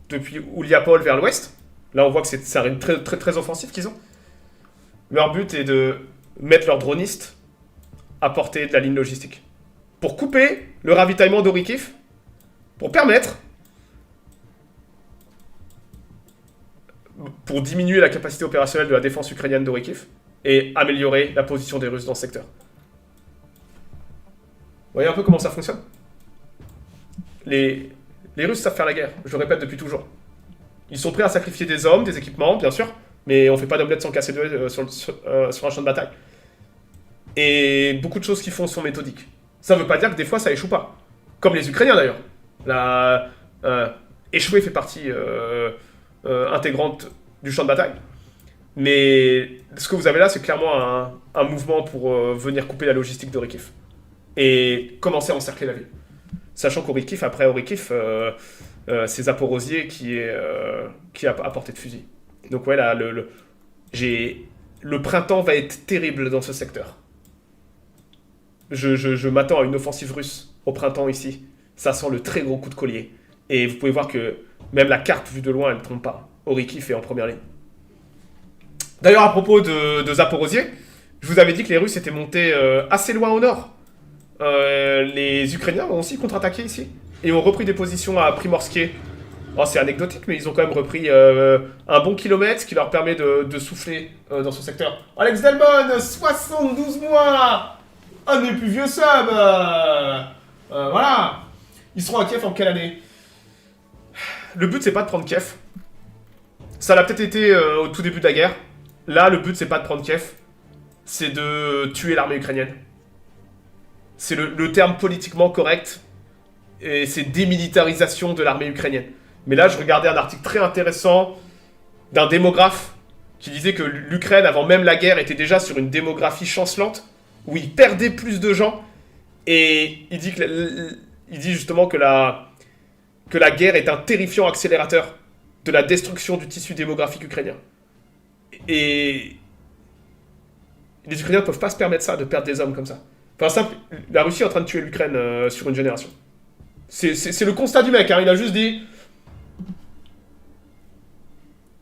depuis Ouliapol vers l'ouest, là on voit que c'est un rythme très, très, très offensif qu'ils ont. Leur but est de mettre leurs dronistes à portée de la ligne logistique. Pour couper le ravitaillement d'Orikhiv, pour diminuer la capacité opérationnelle de la défense ukrainienne d'Orikhiv et améliorer la position des Russes dans ce secteur. Vous voyez un peu comment ça fonctionne? Les Russes savent faire la guerre, je le répète depuis toujours. Ils sont prêts à sacrifier des hommes, des équipements, bien sûr, mais on fait pas d'omelette sans casser d'œufs sur un champ de bataille. Et beaucoup de choses qu'ils font sont méthodiques. Ça veut pas dire que des fois ça échoue pas. Comme les Ukrainiens d'ailleurs. Échouer fait partie intégrante du champ de bataille. Mais ce que vous avez là, c'est clairement un mouvement pour venir couper la logistique d'Orikhiv. Et commencer à encercler la ville. Sachant qu'Orikhiv, après Orikhiv, c'est Zaporozhye qui est à portée de fusil. Donc ouais, là, j'ai le printemps va être terrible dans ce secteur. Je m'attends à une offensive russe au printemps ici. Ça sent le très gros coup de collier. Et vous pouvez voir que même la carte vue de loin, elle ne trompe pas. Oriki est en première ligne. D'ailleurs, à propos de Zaporozhye, je vous avais dit que les Russes étaient montés assez loin au nord. Les Ukrainiens ont aussi contre-attaqué ici. Et ont repris des positions à Primorsky. Oh, c'est anecdotique, mais ils ont quand même repris un bon kilomètre, ce qui leur permet de souffler dans ce secteur. Alex Delmon, 72 mois. Un des plus vieux subs. Voilà. Ils seront à Kiev en quelle année? Le but, c'est pas de prendre Kiev. Ça l'a peut-être été au tout début de la guerre. Là, le but, c'est pas de prendre Kiev. C'est de tuer l'armée ukrainienne. C'est le terme politiquement correct. Et c'est démilitarisation de l'armée ukrainienne. Mais là, je regardais un article très intéressant d'un démographe qui disait que l'Ukraine, avant même la guerre, était déjà sur une démographie chancelante, où il perdait plus de gens. Et il dit justement que la guerre est un terrifiant accélérateur de la destruction du tissu démographique ukrainien. Et les Ukrainiens ne peuvent pas se permettre ça, de perdre des hommes comme ça. Enfin, simple, la Russie est en train de tuer l'Ukraine sur une génération. C'est le constat du mec, hein. Il a juste dit...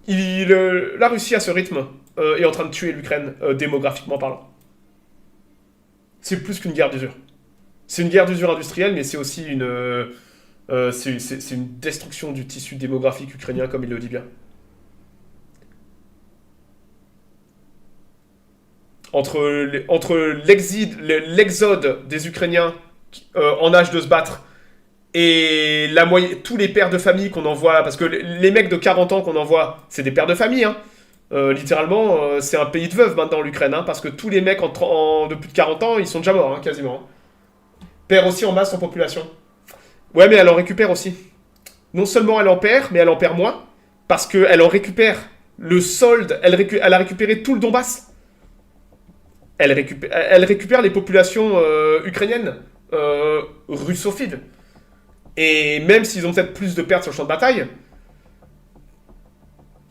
la Russie, à ce rythme, est en train de tuer l'Ukraine, démographiquement parlant. C'est plus qu'une guerre d'usure. C'est une guerre d'usure industrielle, mais c'est aussi c'est une destruction du tissu démographique ukrainien, comme il le dit bien. Entre l'exode des Ukrainiens en âge de se battre et tous les pères de famille qu'on envoie, parce que les mecs de 40 ans qu'on envoie, c'est des pères de famille, hein. Littéralement, c'est un pays de veuves maintenant, l'Ukraine, hein, parce que tous les mecs de plus de 40 ans, ils sont déjà morts, hein, quasiment. Perd aussi en masse en population. Ouais, mais elle en récupère aussi. Non seulement elle en perd, mais elle en perd moins, parce qu'elle en récupère le solde, elle a récupéré tout le Donbass. Elle récupère les populations ukrainiennes, russophiles. Et même s'ils ont peut-être plus de pertes sur le champ de bataille,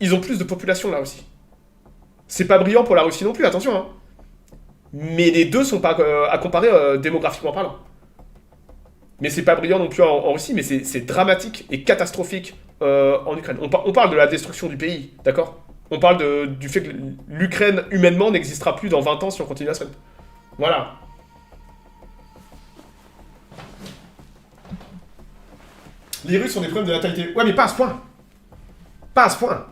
ils ont plus de population là aussi. C'est pas brillant pour la Russie non plus, attention, hein. Mais les deux sont pas à comparer démographiquement parlant. Mais c'est pas brillant non plus en Russie, mais c'est dramatique et catastrophique en Ukraine. On parle de la destruction du pays, d'accord? On parle du fait que l'Ukraine, humainement, n'existera plus dans 20 ans si on continue à se... Voilà. Les Russes ont des problèmes de natalité. Ouais, mais pas à ce point. Pas à ce point.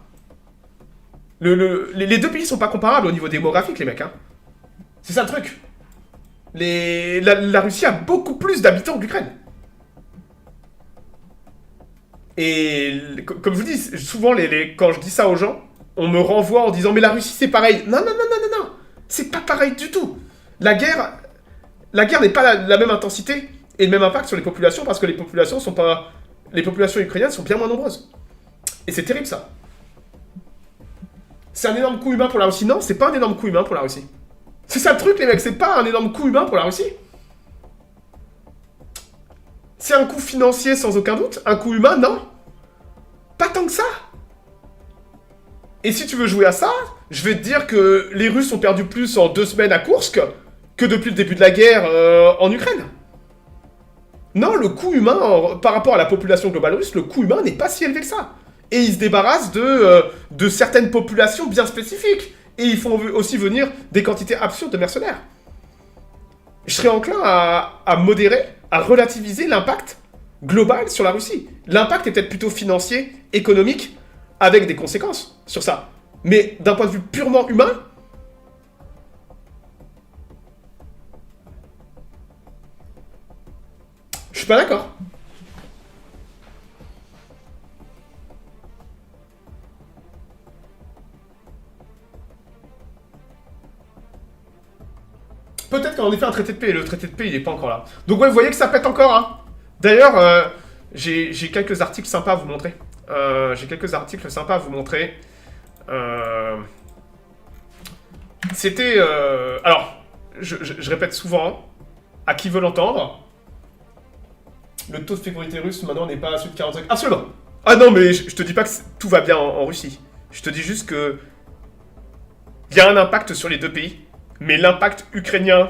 Les deux pays sont pas comparables au niveau démographique, les mecs, hein. C'est ça le truc. La Russie a beaucoup plus d'habitants que l'Ukraine. Et comme je vous dis, souvent, quand je dis ça aux gens, on me renvoie en disant « Mais la Russie, c'est pareil !» Non, non, non, non, non, non. C'est pas pareil du tout. La guerre n'est pas la même intensité et le même impact sur les populations parce que les populations ukrainiennes sont bien moins nombreuses. Et c'est terrible, ça. C'est un énorme coup humain pour la Russie. Non, c'est pas un énorme coup humain pour la Russie. C'est ça le truc, les mecs, c'est pas un énorme coup humain pour la Russie. C'est un coût financier sans aucun doute. Un coût humain, non. Pas tant que ça. Et si tu veux jouer à ça, je vais te dire que les Russes ont perdu plus en 2 semaines à Koursk que depuis le début de la guerre en Ukraine. Non, le coût humain, par rapport à la population globale russe, le coût humain n'est pas si élevé que ça. Et ils se débarrassent de certaines populations bien spécifiques. Et ils font aussi venir des quantités absurdes de mercenaires. Je serais enclin à modérer, à relativiser l'impact global sur la Russie. L'impact est peut-être plutôt financier, économique, avec des conséquences sur ça. Mais d'un point de vue purement humain, je suis pas d'accord. Peut-être qu'en effet un traité de paix, et le traité de paix il est pas encore là. Donc ouais, vous voyez que ça pète encore, hein. D'ailleurs, j'ai quelques articles sympas à vous montrer. C'était... alors, je répète souvent, à qui veut l'entendre, le taux de fécondité russe maintenant n'est pas à celui de 45... Absolument. Ah non, mais je te dis pas que tout va bien en Russie. Je te dis juste que il y a un impact sur les deux pays, mais l'impact ukrainien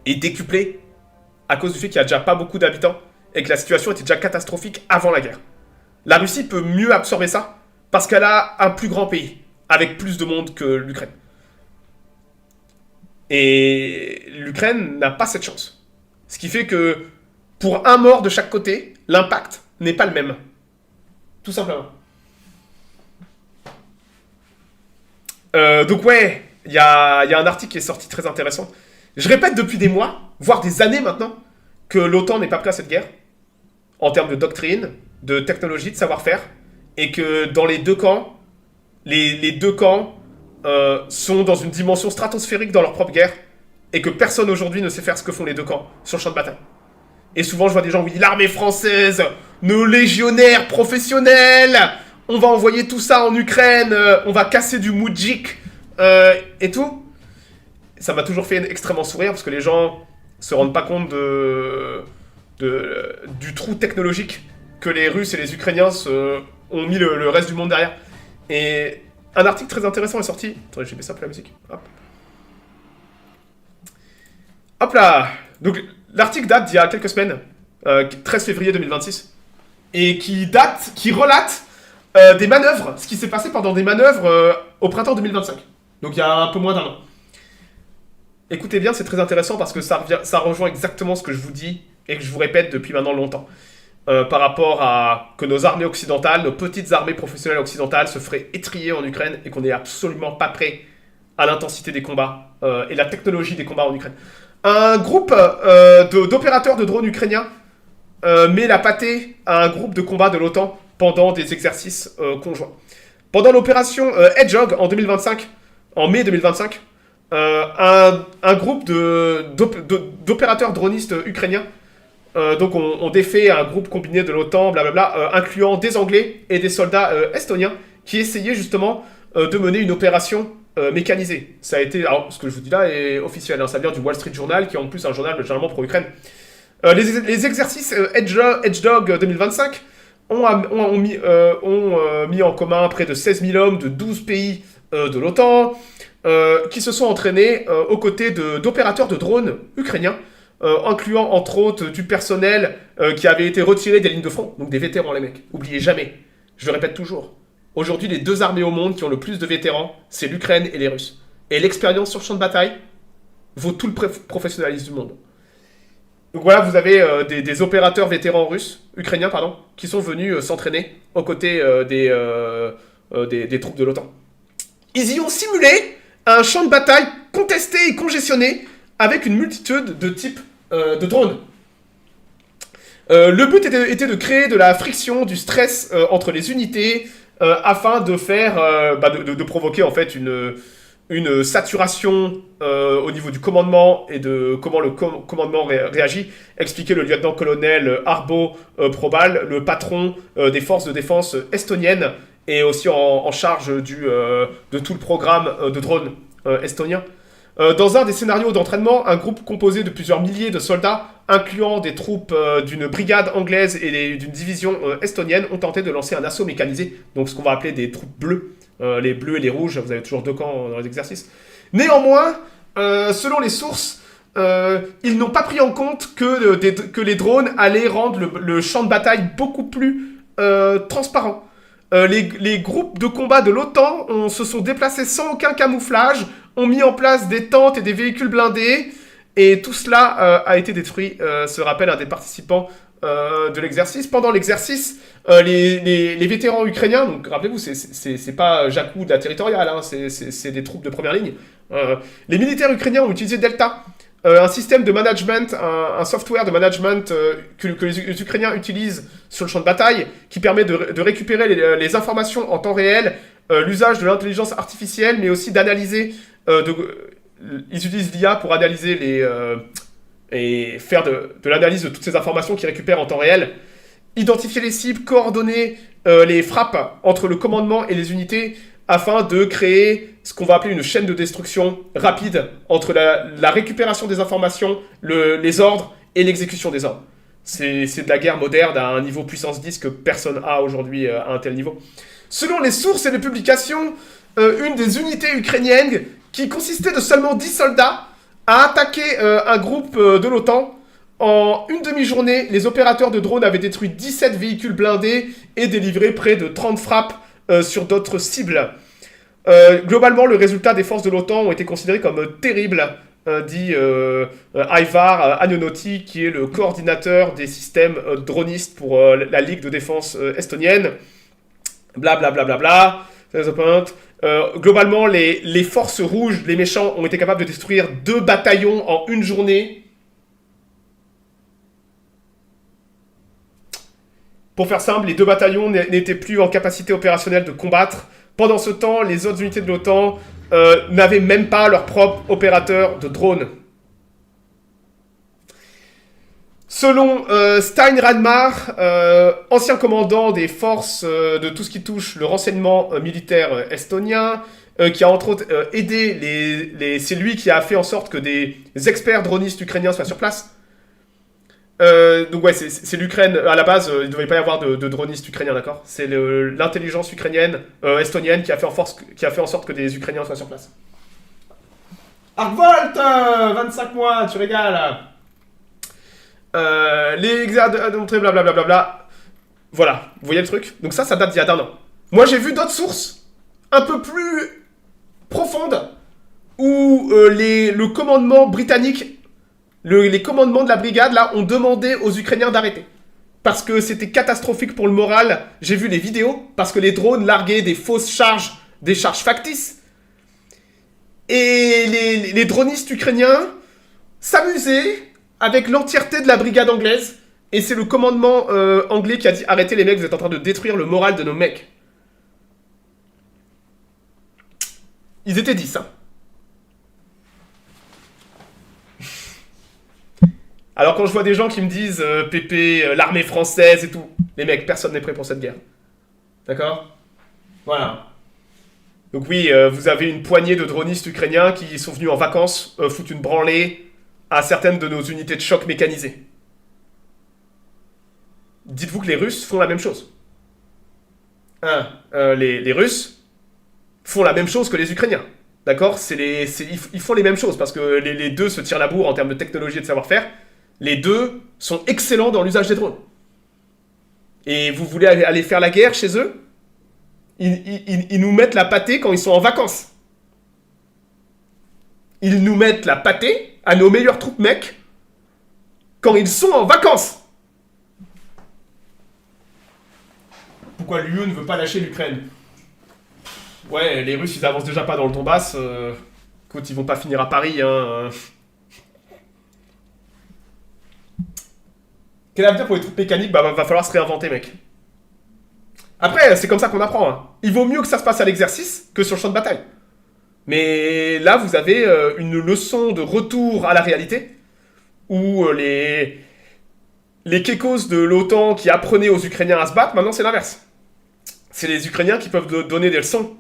est décuplé à cause du fait qu'il n'y a déjà pas beaucoup d'habitants et que la situation était déjà catastrophique avant la guerre. La Russie peut mieux absorber ça parce qu'elle a un plus grand pays avec plus de monde que l'Ukraine. Et l'Ukraine n'a pas cette chance. Ce qui fait que pour un mort de chaque côté, l'impact n'est pas le même. Tout simplement. Donc ouais, il y a un article qui est sorti très intéressant. Je répète depuis des mois, voire des années maintenant, que l'OTAN n'est pas prêt à cette guerre, en termes de doctrine, de technologie, de savoir-faire, et que dans les deux camps, les deux camps sont dans une dimension stratosphérique dans leur propre guerre, et que personne aujourd'hui ne sait faire ce que font les deux camps sur le champ de bataille. Et souvent je vois des gens, oui, l'armée française, nos légionnaires professionnels, on va envoyer tout ça en Ukraine, on va casser du moudjik, et tout. Ça m'a toujours fait extrêmement sourire, parce que les gens se rendent pas compte du trou technologique que les Russes et les Ukrainiens ont mis le reste du monde derrière. Et un article très intéressant est sorti. Attendez, j'ai mis ça pour la musique. Hop. Hop là. Donc l'article date d'il y a quelques semaines, 13 février 2026, et qui relate des manœuvres, ce qui s'est passé pendant des manœuvres au printemps 2025. Donc il y a un peu moins d'un an. Écoutez bien, c'est très intéressant parce que ça rejoint exactement ce que je vous dis et que je vous répète depuis maintenant longtemps. Par rapport à que nos armées occidentales, nos petites armées professionnelles occidentales se feraient étrier en Ukraine et qu'on n'est absolument pas prêt à l'intensité des combats et la technologie des combats en Ukraine. Un groupe d'opérateurs de drones ukrainiens met la pâtée à un groupe de combat de l'OTAN pendant des exercices conjoints. Pendant l'opération Hedgehog en 2025, en mai 2025, un groupe d'opérateurs dronistes ukrainiens donc on défait un groupe combiné de l'OTAN, blablabla, incluant des Anglais et des soldats estoniens qui essayaient justement de mener une opération mécanisée. Ça a été, alors ce que je vous dis là est officiel, hein, ça vient du Wall Street Journal qui est en plus un journal généralement pro-Ukraine. Les exercices Hedgehog 2025 ont mis en commun près de 16 000 hommes de 12 pays de l'OTAN qui se sont entraînés aux côtés d'opérateurs de drones ukrainiens, incluant entre autres du personnel qui avait été retiré des lignes de front, donc des vétérans les mecs. Oubliez jamais, je le répète toujours, aujourd'hui les deux armées au monde qui ont le plus de vétérans, c'est l'Ukraine et les Russes. Et l'expérience sur le champ de bataille vaut tout le professionnalisme du monde. Donc voilà, vous avez des opérateurs vétérans russes, ukrainiens pardon, qui sont venus s'entraîner aux côtés des troupes de l'OTAN. Ils y ont simulé un champ de bataille contesté et congestionné avec une multitude de types de drones. Le but était de créer de la friction, du stress entre les unités afin de faire, de provoquer en fait une saturation au niveau du commandement et de comment le commandement réagit, expliquait le lieutenant-colonel Arbo Probal, le patron des forces de défense estoniennes et aussi en charge de tout le programme de drones estonien. Dans un des scénarios d'entraînement, un groupe composé de plusieurs milliers de soldats, incluant des troupes d'une brigade anglaise et d'une division estonienne, ont tenté de lancer un assaut mécanisé, donc ce qu'on va appeler des troupes bleues, les bleus et les rouges, vous avez toujours deux camps dans les exercices. Néanmoins, selon les sources, ils n'ont pas pris en compte que les drones allaient rendre le champ de bataille beaucoup plus transparent. Les groupes de combat de l'OTAN se sont déplacés sans aucun camouflage, ont mis en place des tentes et des véhicules blindés, et tout cela a été détruit, se rappelle un des participants de l'exercice. Pendant l'exercice, les vétérans ukrainiens, donc rappelez-vous, c'est pas Jakou de la territoriale, hein, c'est des troupes de première ligne. Les militaires ukrainiens ont utilisé Delta, un système de management, un software de management que les Ukrainiens utilisent sur le champ de bataille, qui permet de récupérer les informations en temps réel, l'usage de l'intelligence artificielle, mais aussi d'analyser. Ils utilisent l'IA pour analyser et faire de l'analyse de toutes ces informations qu'ils récupèrent en temps réel, identifier les cibles, coordonner les frappes entre le commandement et les unités, afin de créer ce qu'on va appeler une chaîne de destruction rapide entre la récupération des informations, les ordres et l'exécution des ordres. C'est de la guerre moderne à un niveau puissance 10 que personne n'a aujourd'hui à un tel niveau. Selon les sources et les publications, une des unités ukrainiennes qui consistait de seulement 10 soldats a attaqué un groupe de l'OTAN. En une demi-journée, les opérateurs de drones avaient détruit 17 véhicules blindés et délivré près de 30 frappes sur d'autres cibles. Globalement, le résultat des forces de l'OTAN ont été considérés comme terribles, dit Ivar Agnonotti, qui est le coordinateur des systèmes dronistes pour la Ligue de défense estonienne. Blablabla. Bla, bla, bla, bla. Globalement, les forces rouges, les méchants, ont été capables de détruire 2 bataillons en une journée. Pour faire simple, les 2 bataillons n'étaient plus en capacité opérationnelle de combattre. Pendant ce temps, les autres unités de l'OTAN n'avaient même pas leur propre opérateur de drone. Selon Stein Radmar, ancien commandant des forces de tout ce qui touche le renseignement militaire estonien, qui a entre autres aidé c'est lui qui a fait en sorte que des experts dronistes ukrainiens soient sur place. Donc ouais, c'est l'Ukraine. À la base, il ne devait pas y avoir de dronistes ukrainiens, d'accord? C'est l'intelligence ukrainienne, estonienne, qui a fait en sorte que des Ukrainiens soient sur place. Arcvolt, 25 mois, tu régales. Les exercices montrés, blablabla. Voilà, vous voyez le truc? Donc ça date d'il y a d'un an. Moi, j'ai vu d'autres sources un peu plus profondes où le commandement britannique, les commandements de la brigade, là, ont demandé aux Ukrainiens d'arrêter. Parce que c'était catastrophique pour le moral. J'ai vu les vidéos, parce que les drones larguaient des fausses charges, des charges factices. Et les dronistes ukrainiens s'amusaient avec l'entièreté de la brigade anglaise. Et c'est le commandement anglais qui a dit « Arrêtez les mecs, vous êtes en train de détruire le moral de nos mecs. » Ils étaient 10, hein. Alors quand je vois des gens qui me disent Pépé, l'armée française et tout, les mecs, personne n'est prêt pour cette guerre. D'accord? Voilà. Donc oui, vous avez une poignée de dronistes ukrainiens qui sont venus en vacances foutre une branlée à certaines de nos unités de choc mécanisées. Dites-vous que les Russes font la même chose. Les Russes font la même chose que les Ukrainiens. D'accord? Ils font les mêmes choses parce que les deux se tirent la bourre en termes de technologie et de savoir-faire. Les deux sont excellents dans l'usage des drones. Et vous voulez aller faire la guerre chez eux? Ils nous mettent la pâtée quand ils sont en vacances. Ils nous mettent la pâtée à nos meilleures troupes mecs quand ils sont en vacances. Pourquoi l'UE ne veut pas lâcher l'Ukraine? Ouais, les Russes, ils avancent déjà pas dans le Donbass. Écoute, ils vont pas finir à Paris, hein. Quel avenir pour les troupes mécaniques? Bah, va falloir se réinventer, mec. Après, c'est comme ça qu'on apprend, hein. Il vaut mieux que ça se passe à l'exercice que sur le champ de bataille. Mais là, vous avez une leçon de retour à la réalité, où les kékos de l'OTAN qui apprenaient aux Ukrainiens à se battre, maintenant c'est l'inverse. C'est les Ukrainiens qui peuvent donner des leçons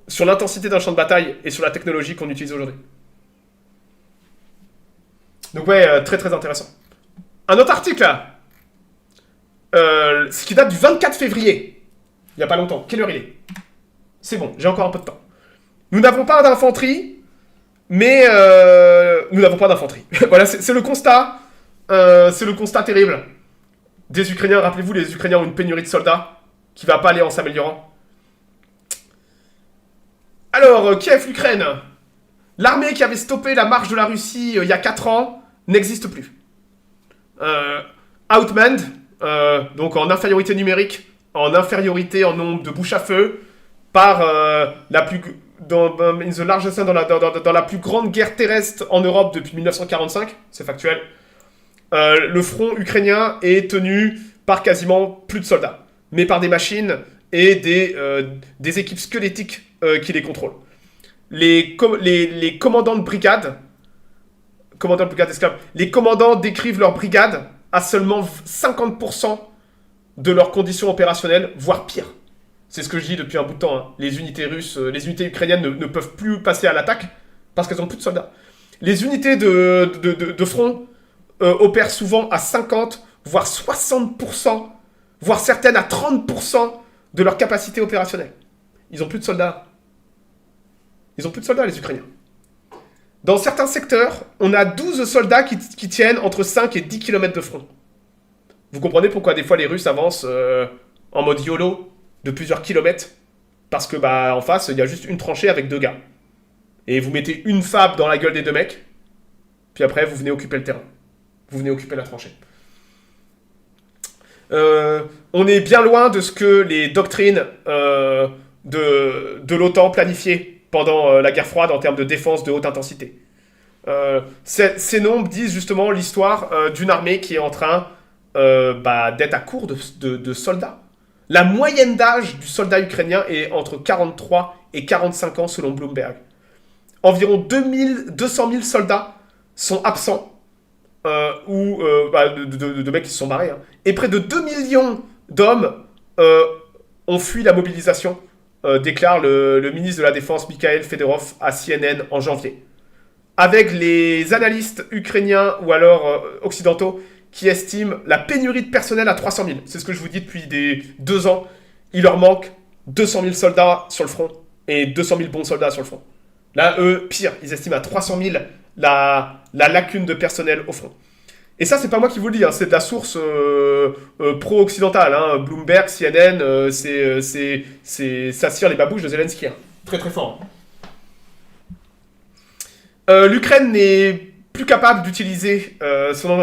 sur l'intensité d'un champ de bataille et sur la technologie qu'on utilise aujourd'hui. Donc ouais, très très intéressant. Un autre article là, ce qui date du 24 février, il n'y a pas longtemps. Quelle heure il est? C'est bon, j'ai encore un peu de temps. Nous n'avons pas d'infanterie, mais nous n'avons pas d'infanterie. Voilà, c'est le constat. C'est le constat terrible des Ukrainiens. Rappelez-vous, les Ukrainiens ont une pénurie de soldats qui va pas aller en s'améliorant. Alors, Kiev, l'Ukraine. L'armée qui avait stoppé la marche de la Russie il y a 4 ans n'existe plus. Outmanned, donc en infériorité numérique, en infériorité en nombre de bouches à feu, par dans la plus grande guerre terrestre en Europe depuis 1945, c'est factuel. Le front ukrainien est tenu par quasiment plus de soldats, mais par des machines et des équipes squelettiques qui les contrôlent. Les commandants de brigade, esclaves, les commandants décrivent leur brigade à seulement 50% de leurs conditions opérationnelles, voire pire. C'est ce que je dis depuis un bout de temps, hein. Les unités ukrainiennes ne peuvent plus passer à l'attaque parce qu'elles n'ont plus de soldats. Les unités de front opèrent souvent à 50, voire 60%, voire certaines à 30% de leur capacité opérationnelle. Ils ont plus de soldats. Ils ont plus de soldats, les Ukrainiens. Dans certains secteurs, on a 12 soldats qui tiennent entre 5 et 10 km de front. Vous comprenez pourquoi des fois les Russes avancent en mode YOLO de plusieurs kilomètres? Parce que en face, il y a juste une tranchée avec 2 gars. Et vous mettez une fab dans la gueule des 2 mecs, puis après vous venez occuper le terrain. Vous venez occuper la tranchée. On est bien loin de ce que les doctrines de l'OTAN planifiaient pendant la guerre froide en termes de défense de haute intensité. Ces nombres disent justement l'histoire d'une armée qui est en train d'être à court de soldats. La moyenne d'âge du soldat ukrainien est entre 43 et 45 ans selon Bloomberg. Environ 200 000 soldats sont absents de mecs qui se sont barrés. Hein. Et près de 2 millions d'hommes ont fui la mobilisation, déclare le ministre de la Défense Mikhail Fedorov à CNN en janvier. Avec les analystes ukrainiens ou alors occidentaux qui estiment la pénurie de personnel à 300 000. C'est ce que je vous dis depuis des 2 ans. Il leur manque 200 000 soldats sur le front et 200 000 bons soldats sur le front. Là, eux, pire, ils estiment à 300 000 la lacune de personnel au front. Et ça, c'est pas moi qui vous le dis, hein, c'est de la source pro-occidentale. Hein. Bloomberg, CNN, ça tire les babouches de Zelensky. Hein. Très très fort. L'Ukraine n'est plus capable d'utiliser son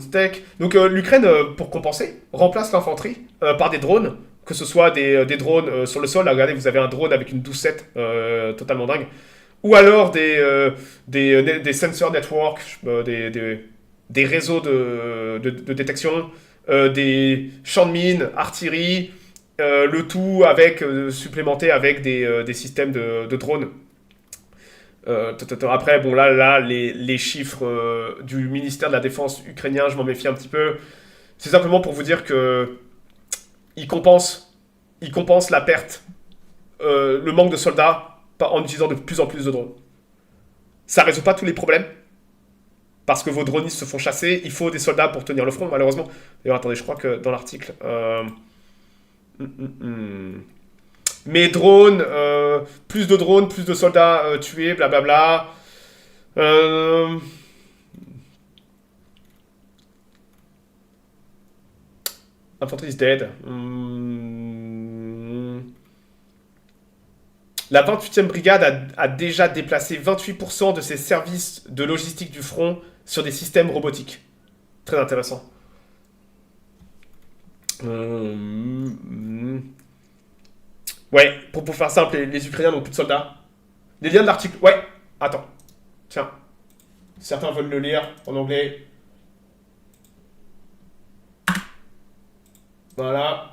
tech. Donc l'Ukraine, pour compenser, remplace l'infanterie par des drones, que ce soit des drones sur le sol. Là, regardez, vous avez un drone avec une 12-7 totalement dingue. Ou alors des sensor network, des réseaux de détection, des champs de mines, artillerie, le tout supplémenté avec des systèmes de drones. Après, bon là les chiffres du ministère de la Défense ukrainien, je m'en méfie un petit peu. C'est simplement pour vous dire que ils compensent la perte, le manque de soldats en utilisant de plus en plus de drones. Ça résout pas tous les problèmes, parce que vos dronistes se font chasser, il faut des soldats pour tenir le front, malheureusement. D'ailleurs, attendez, je crois que dans l'article... Mais drones, plus de drones, plus de soldats tués, blablabla. Infanterie is dead. La 28e brigade a déjà déplacé 28% de ses services de logistique du front sur des systèmes robotiques. Très intéressant. Ouais, pour faire simple, les Ukrainiens n'ont plus de soldats. Les liens de l'article... Ouais, attends. Tiens. Certains veulent le lire en anglais. Voilà.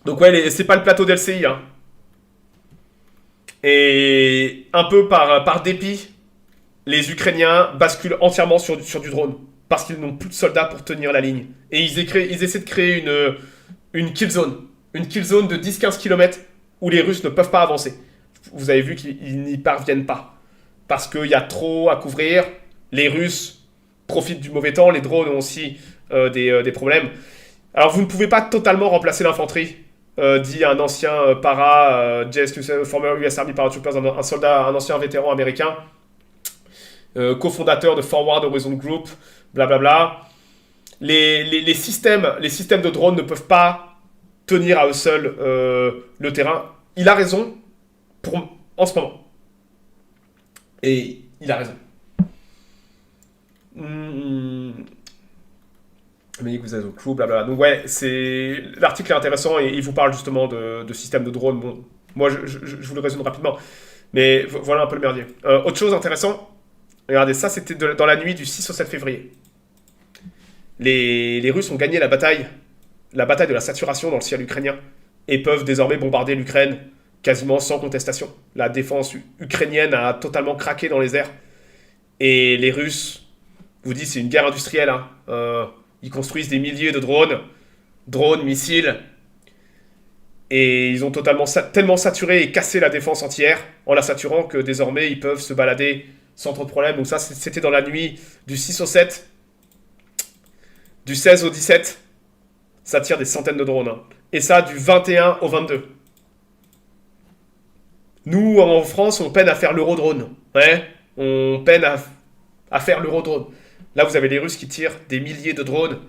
Donc ouais, c'est pas le plateau d'LCI. Hein. Et un peu par dépit, les Ukrainiens basculent entièrement sur du drone. Parce qu'ils n'ont plus de soldats pour tenir la ligne. Et ils essaient de créer une kill zone. Une kill zone de 10-15 km où les Russes ne peuvent pas avancer. Vous avez vu qu'ils n'y parviennent pas. Parce qu'il y a trop à couvrir. Les Russes profitent du mauvais temps. Les drones ont aussi des problèmes. Alors vous ne pouvez pas totalement remplacer l'infanterie. Dit un ancien former US Army paratroopers, un ancien vétéran américain. Cofondateur de Forward Horizon Group. Blablabla. Les systèmes de drones ne peuvent pas tenir à eux seuls le terrain. Il a raison en ce moment. Et il a raison. Mais vous avez crew, blablabla. Donc ouais, l'article est intéressant et il vous parle justement de systèmes de drones. Bon, moi je vous le résume rapidement. Mais voilà un peu le merdier. Autre chose intéressante, regardez, ça c'était dans la nuit du 6 au 7 février. Les Russes ont gagné la bataille de la saturation dans le ciel ukrainien et peuvent désormais bombarder l'Ukraine quasiment sans contestation. La défense ukrainienne a totalement craqué dans les airs. Et les Russes, je vous dis, c'est une guerre industrielle. Hein. Ils construisent des milliers de drones, missiles. Et ils ont tellement saturé et cassé la défense entière en la saturant que désormais ils peuvent se balader sans trop de problèmes. Donc ça, c'était dans la nuit du 6 au 7. Du 16 au 17, ça tire des centaines de drones. Hein. Et ça, du 21 au 22. Nous, en France, on peine à faire l'eurodrone. Ouais, on peine à faire l'eurodrone. Là, vous avez les Russes qui tirent des milliers de drones.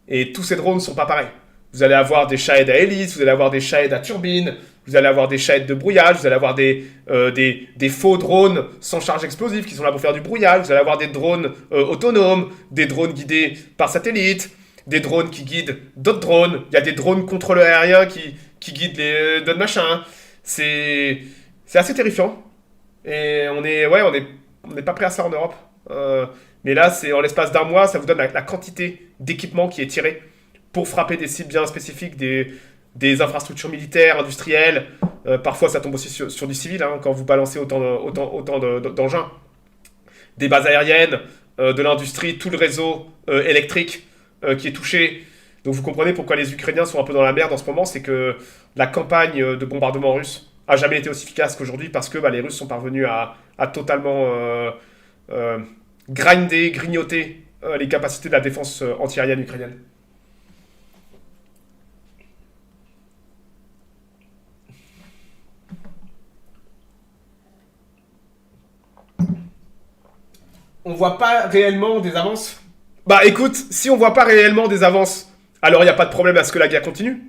Et tous ces drones ne sont pas pareils. Vous allez avoir des Shahed à hélice, vous allez avoir des Shahed à turbine, vous allez avoir des Shahed de brouillage, vous allez avoir des faux drones sans charge explosive qui sont là pour faire du brouillage, vous allez avoir des drones autonomes, des drones guidés par satellite, des drones qui guident d'autres drones. Il y a des drones contrôleurs aériens qui guident d'autres machins. C'est assez terrifiant. Et on n'est pas prêt à ça en Europe. Mais là, c'est en l'espace d'un mois, ça vous donne la quantité d'équipement qui est tiré pour frapper des cibles bien spécifiques, des infrastructures militaires, industrielles. Parfois, ça tombe aussi sur du civil, hein, quand vous balancez autant d'engins. Des bases aériennes, de l'industrie, tout le réseau électrique qui est touché. Donc vous comprenez pourquoi les Ukrainiens sont un peu dans la merde en ce moment, c'est que la campagne de bombardement russe a jamais été aussi efficace qu'aujourd'hui parce que les Russes sont parvenus à totalement grignoter les capacités de la défense antiaérienne ukrainienne. On voit pas réellement des avances. Bah écoute, si on voit pas réellement des avances, alors il n'y a pas de problème à ce que la guerre continue.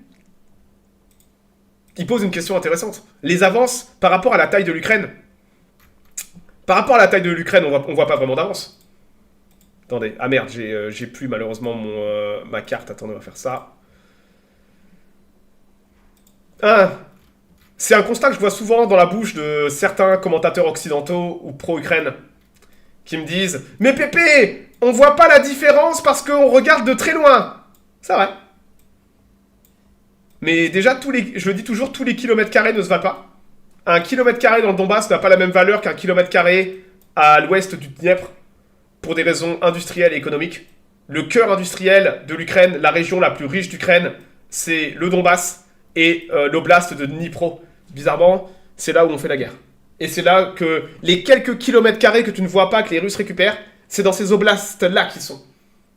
Il pose une question intéressante. Les avances par rapport à la taille de l'Ukraine. Par rapport à la taille de l'Ukraine, on voit pas vraiment d'avance. Attendez, ah merde, j'ai plus malheureusement ma carte. Attendez, on va faire ça. Ah, c'est un constat que je vois souvent dans la bouche de certains commentateurs occidentaux ou pro-Ukraine qui me disent « Mais Pépé, on voit pas la différence parce qu'on regarde de très loin !» C'est vrai. Mais déjà, je le dis toujours, tous les kilomètres carrés ne se valent pas. Un kilomètre carré dans le Donbass n'a pas la même valeur qu'un kilomètre carré à l'ouest du Dniepr pour des raisons industrielles et économiques. Le cœur industriel de l'Ukraine, la région la plus riche d'Ukraine, c'est le Donbass et l'oblast de Dnipro. Bizarrement, c'est là où on fait la guerre. Et c'est là que les quelques kilomètres carrés que tu ne vois pas, que les Russes récupèrent, c'est dans ces oblasts-là qu'ils sont.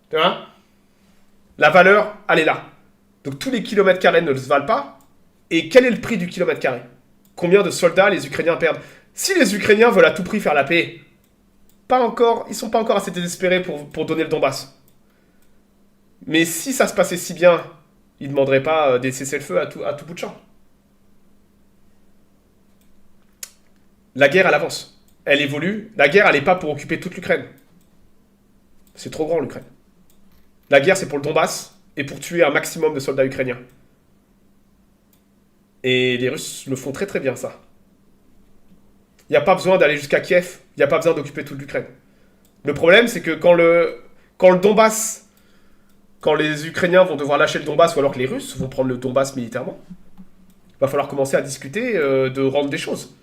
Tu vois ? La valeur, elle est là. Donc tous les kilomètres carrés ne se valent pas. Et quel est le prix du kilomètre carré ? Combien de soldats les Ukrainiens perdent ? Si les Ukrainiens veulent à tout prix faire la paix, pas encore, ils sont pas encore assez désespérés pour donner le Donbass. Mais si ça se passait si bien, ils ne demanderaient pas des cessez-le-feu à tout bout de champ. La guerre, elle avance. Elle évolue. La guerre, elle n'est pas pour occuper toute l'Ukraine. C'est trop grand, l'Ukraine. La guerre, c'est pour le Donbass et pour tuer un maximum de soldats ukrainiens. Et les Russes le font très très bien, ça. Il n'y a pas besoin d'aller jusqu'à Kiev. Il n'y a pas besoin d'occuper toute l'Ukraine. Le problème, c'est que quand le Donbass, quand les Ukrainiens vont devoir lâcher le Donbass, ou alors que les Russes vont prendre le Donbass militairement, il va falloir commencer à discuter de rendre des choses.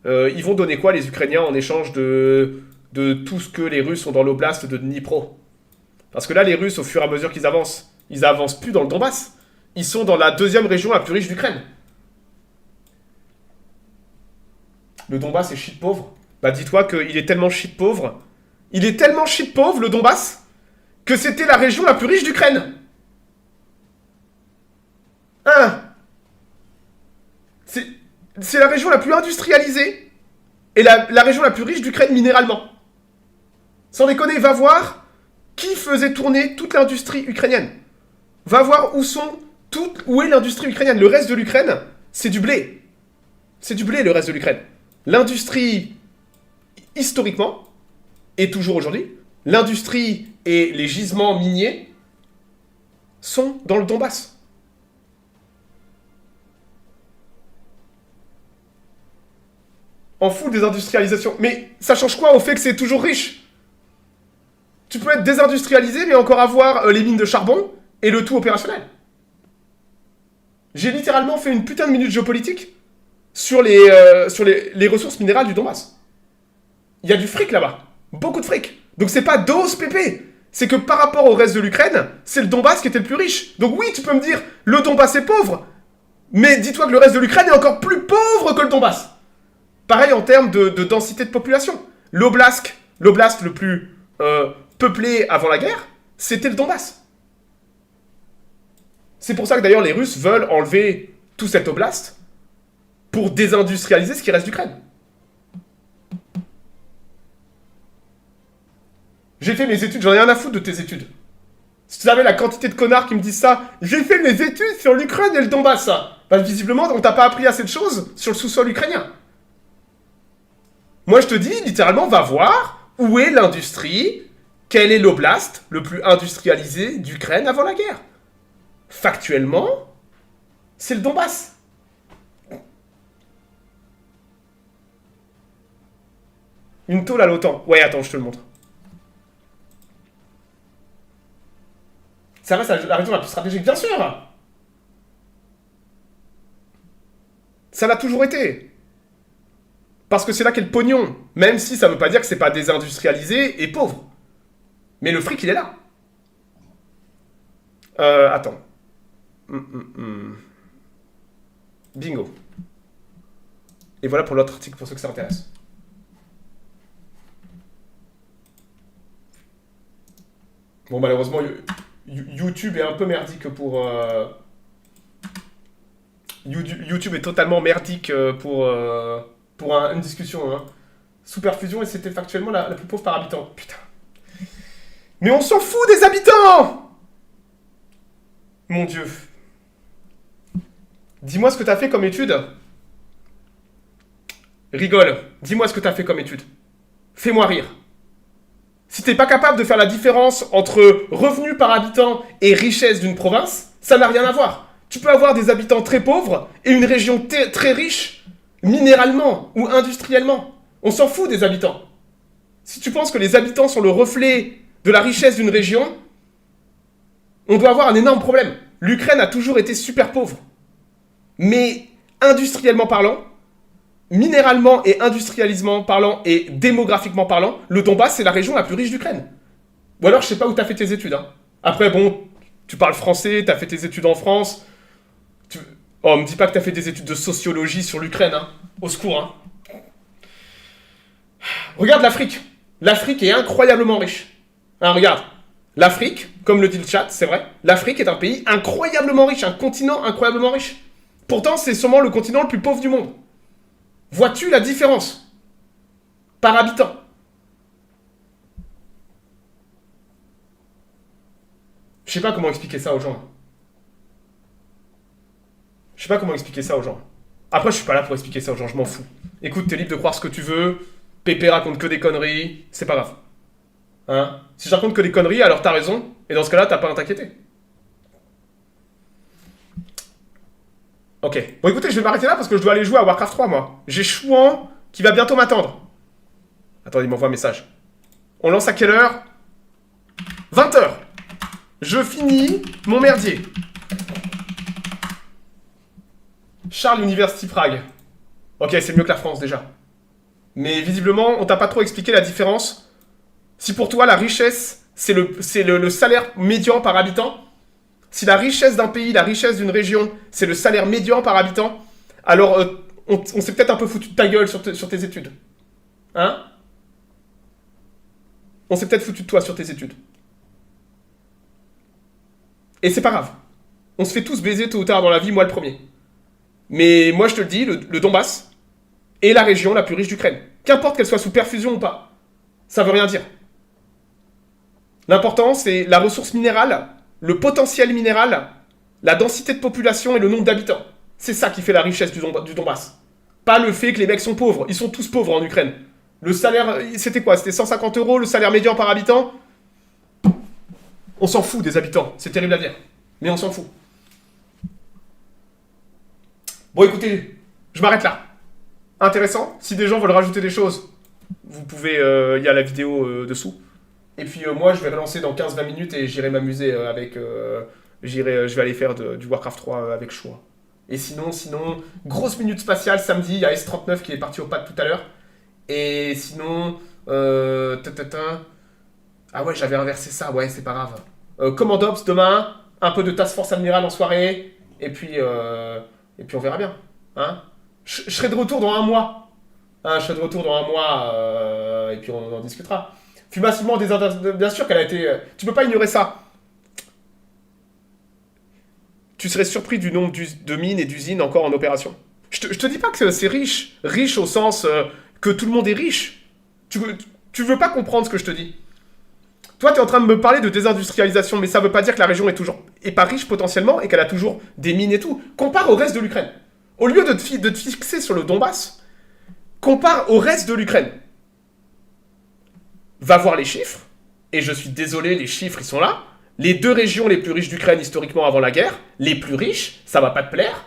Ils vont donner quoi, les Ukrainiens, en échange de tout ce que les Russes ont dans l'oblast de Dnipro? Parce que là, les Russes, au fur et à mesure qu'ils avancent, ils avancent plus dans le Donbass. Ils sont dans la deuxième région la plus riche d'Ukraine. Le Donbass est shit pauvre. Bah dis-toi qu'il est tellement shit pauvre. Il est tellement shit pauvre, le Donbass, que c'était la région la plus riche d'Ukraine. Hein? C'est la région la plus industrialisée et la région la plus riche d'Ukraine minéralement. Sans déconner, va voir qui faisait tourner toute l'industrie ukrainienne. Va voir où est l'industrie ukrainienne. Le reste de l'Ukraine, c'est du blé. C'est du blé, le reste de l'Ukraine. L'industrie, historiquement, et toujours aujourd'hui, l'industrie et les gisements miniers sont dans le Donbass. En full désindustrialisation. Mais ça change quoi au fait que c'est toujours riche? Tu peux être désindustrialisé, mais encore avoir les mines de charbon et le tout opérationnel. J'ai littéralement fait une putain de minute géopolitique sur les ressources minérales du Donbass. Il y a du fric là-bas. Beaucoup de fric. Donc c'est pas dose pépé. C'est que par rapport au reste de l'Ukraine, c'est le Donbass qui était le plus riche. Donc oui, tu peux me dire, le Donbass est pauvre. Mais dis-toi que le reste de l'Ukraine est encore plus pauvre que le Donbass. Pareil en termes de densité de population. L'oblast le plus peuplé avant la guerre, c'était le Donbass. C'est pour ça que d'ailleurs les Russes veulent enlever tout cet oblast pour désindustrialiser ce qui reste d'Ukraine. J'ai fait mes études, j'en ai rien à foutre de tes études. Si tu savais la quantité de connards qui me disent ça, j'ai fait mes études sur l'Ukraine et le Donbass, ça. Bah, visiblement, on t'a pas appris assez de choses sur le sous-sol ukrainien. Moi, je te dis, littéralement, va voir où est l'industrie, quel est l'oblast le plus industrialisé d'Ukraine avant la guerre. Factuellement, c'est le Donbass. Une tôle à l'OTAN. Ouais, attends, je te le montre. Ça reste la région la plus stratégique, bien sûr. Ça l'a toujours été. Parce que c'est là qu'est le pognon. Même si ça veut pas dire que c'est pas désindustrialisé et pauvre. Mais le fric, il est là. Attends. Bingo. Et voilà pour l'autre article, pour ceux que ça intéresse. Bon, malheureusement, YouTube est un peu merdique pour... YouTube est totalement merdique pour une discussion. Hein. Sous perfusion, et c'était factuellement la plus pauvre par habitant. Putain. Mais on s'en fout des habitants! Mon Dieu. Dis-moi ce que t'as fait comme étude. Rigole. Dis-moi ce que t'as fait comme étude. Fais-moi rire. Si t'es pas capable de faire la différence entre revenus par habitant et richesse d'une province, ça n'a rien à voir. Tu peux avoir des habitants très pauvres et une région très riche, minéralement ou industriellement. On s'en fout des habitants. Si tu penses que les habitants sont le reflet de la richesse d'une région, on doit avoir un énorme problème. L'Ukraine a toujours été super pauvre. Mais industriellement parlant, minéralement et industrialisement parlant et démographiquement parlant, le Donbass, c'est la région la plus riche d'Ukraine. Ou alors, je sais pas où t'as fait tes études. Hein. Après, bon, tu parles français, t'as fait tes études en France. Oh, me dis pas que t'as fait des études de sociologie sur l'Ukraine. Hein. Au secours. Hein. Regarde l'Afrique. L'Afrique est incroyablement riche. Hein, regarde. L'Afrique, comme le dit le chat, c'est vrai, l'Afrique est un pays incroyablement riche, un continent incroyablement riche. Pourtant, c'est sûrement le continent le plus pauvre du monde. Vois-tu la différence par habitant? Je sais pas comment expliquer ça aux gens. Je sais pas comment expliquer ça aux gens. Après, je suis pas là pour expliquer ça aux gens, je m'en fous. Écoute, t'es libre de croire ce que tu veux. Pépé raconte que des conneries, c'est pas grave. Hein? Si je raconte que des conneries, alors t'as raison. Et dans ce cas-là, t'as pas à t'inquiéter. Ok. Bon, écoutez, je vais m'arrêter là parce que je dois aller jouer à Warcraft 3, moi. J'ai Chouan qui va bientôt m'attendre. Attendez, il m'envoie un message. On lance à quelle heure? 20h. Je finis mon merdier. Charles University Prague. Ok, c'est mieux que la France déjà. Mais visiblement, on t'a pas trop expliqué la différence. Si pour toi, la richesse, c'est le salaire médian par habitant, si la richesse d'un pays, la richesse d'une région, c'est le salaire médian par habitant, alors on s'est peut-être un peu foutu de ta gueule sur tes études. Hein? On s'est peut-être foutu de toi sur tes études. Et c'est pas grave. On se fait tous baiser tôt ou tard dans la vie, moi le premier. Mais moi je te le dis, le Donbass est la région la plus riche d'Ukraine. Qu'importe qu'elle soit sous perfusion ou pas. Ça veut rien dire. L'important, c'est la ressource minérale, le potentiel minéral, la densité de population et le nombre d'habitants. C'est ça qui fait la richesse du Donbass. Pas le fait que les mecs sont pauvres. Ils sont tous pauvres en Ukraine. Le salaire, c'était quoi? C'était 150 € le salaire médian par habitant? On s'en fout des habitants. C'est terrible à dire. Mais on s'en fout. Bon, écoutez, je m'arrête là. Intéressant. Si des gens veulent rajouter des choses, vous pouvez... Il y a la vidéo dessous. Et puis moi, je vais relancer dans 15-20 minutes et j'irai m'amuser avec... je vais aller faire du Warcraft 3 avec choix. Et sinon, grosse minute spatiale samedi. Il y a S39 qui est parti au pad tout à l'heure. Et sinon... Ah ouais, j'avais inversé ça. Ouais, c'est pas grave. Command Ops demain. Un peu de Task Force Admiral en soirée. Et puis on verra bien. Hein, je serai de retour dans un mois. Hein, je serai de retour dans un mois. Et puis on en discutera. Fut massivement bien sûr qu'elle a été... Tu peux pas ignorer ça. tu serais surpris du nombre de mines et d'usines encore en opération. Je te dis pas que c'est riche. Riche au sens que tout le monde est riche. Tu veux pas comprendre ce que je te dis. Toi, tu es en train de me parler de désindustrialisation, mais ça veut pas dire que la région est pas riche potentiellement et qu'elle a toujours des mines et tout. Compare au reste de l'Ukraine. Au lieu de te fixer sur le Donbass, compare au reste de l'Ukraine. Va voir les chiffres, et je suis désolé, les chiffres, ils sont là. Les 2 régions les plus riches d'Ukraine, historiquement, avant la guerre, les plus riches, ça va pas te plaire,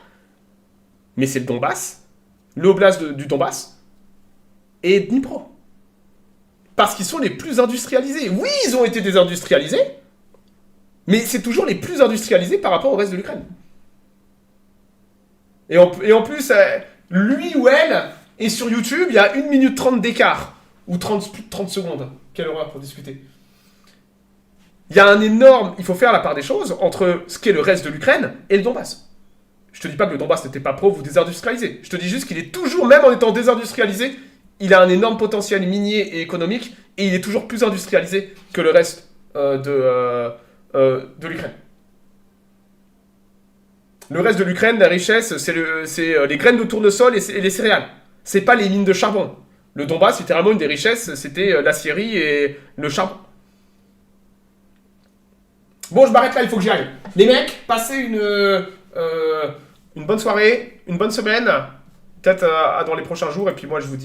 mais c'est le Donbass, l'oblast du Donbass, et Dnipro. Parce qu'ils sont les plus industrialisés. Oui, ils ont été désindustrialisés, mais c'est toujours les plus industrialisés par rapport au reste de l'Ukraine. Et en plus, lui ou elle est sur YouTube, il y a 1 minute 30 d'écart. Ou 30 secondes. Quelle horreur pour discuter. Il y a un énorme... Il faut faire la part des choses entre ce qu'est le reste de l'Ukraine et le Donbass. Je te dis pas que le Donbass n'était pas pauvre ou désindustrialisé. Je te dis juste qu'il est toujours, même en étant désindustrialisé, il a un énorme potentiel minier et économique, et il est toujours plus industrialisé que le reste de l'Ukraine. Le reste de l'Ukraine, la richesse, c'est les graines de tournesol et les céréales. C'est pas les mines de charbon. Le Donbass, littéralement, une des richesses, c'était l'acierie et le charbon. Bon, je m'arrête là, il faut que j'y aille. Les mecs, passez une bonne soirée, une bonne semaine, peut-être dans les prochains jours, et puis moi, je vous dis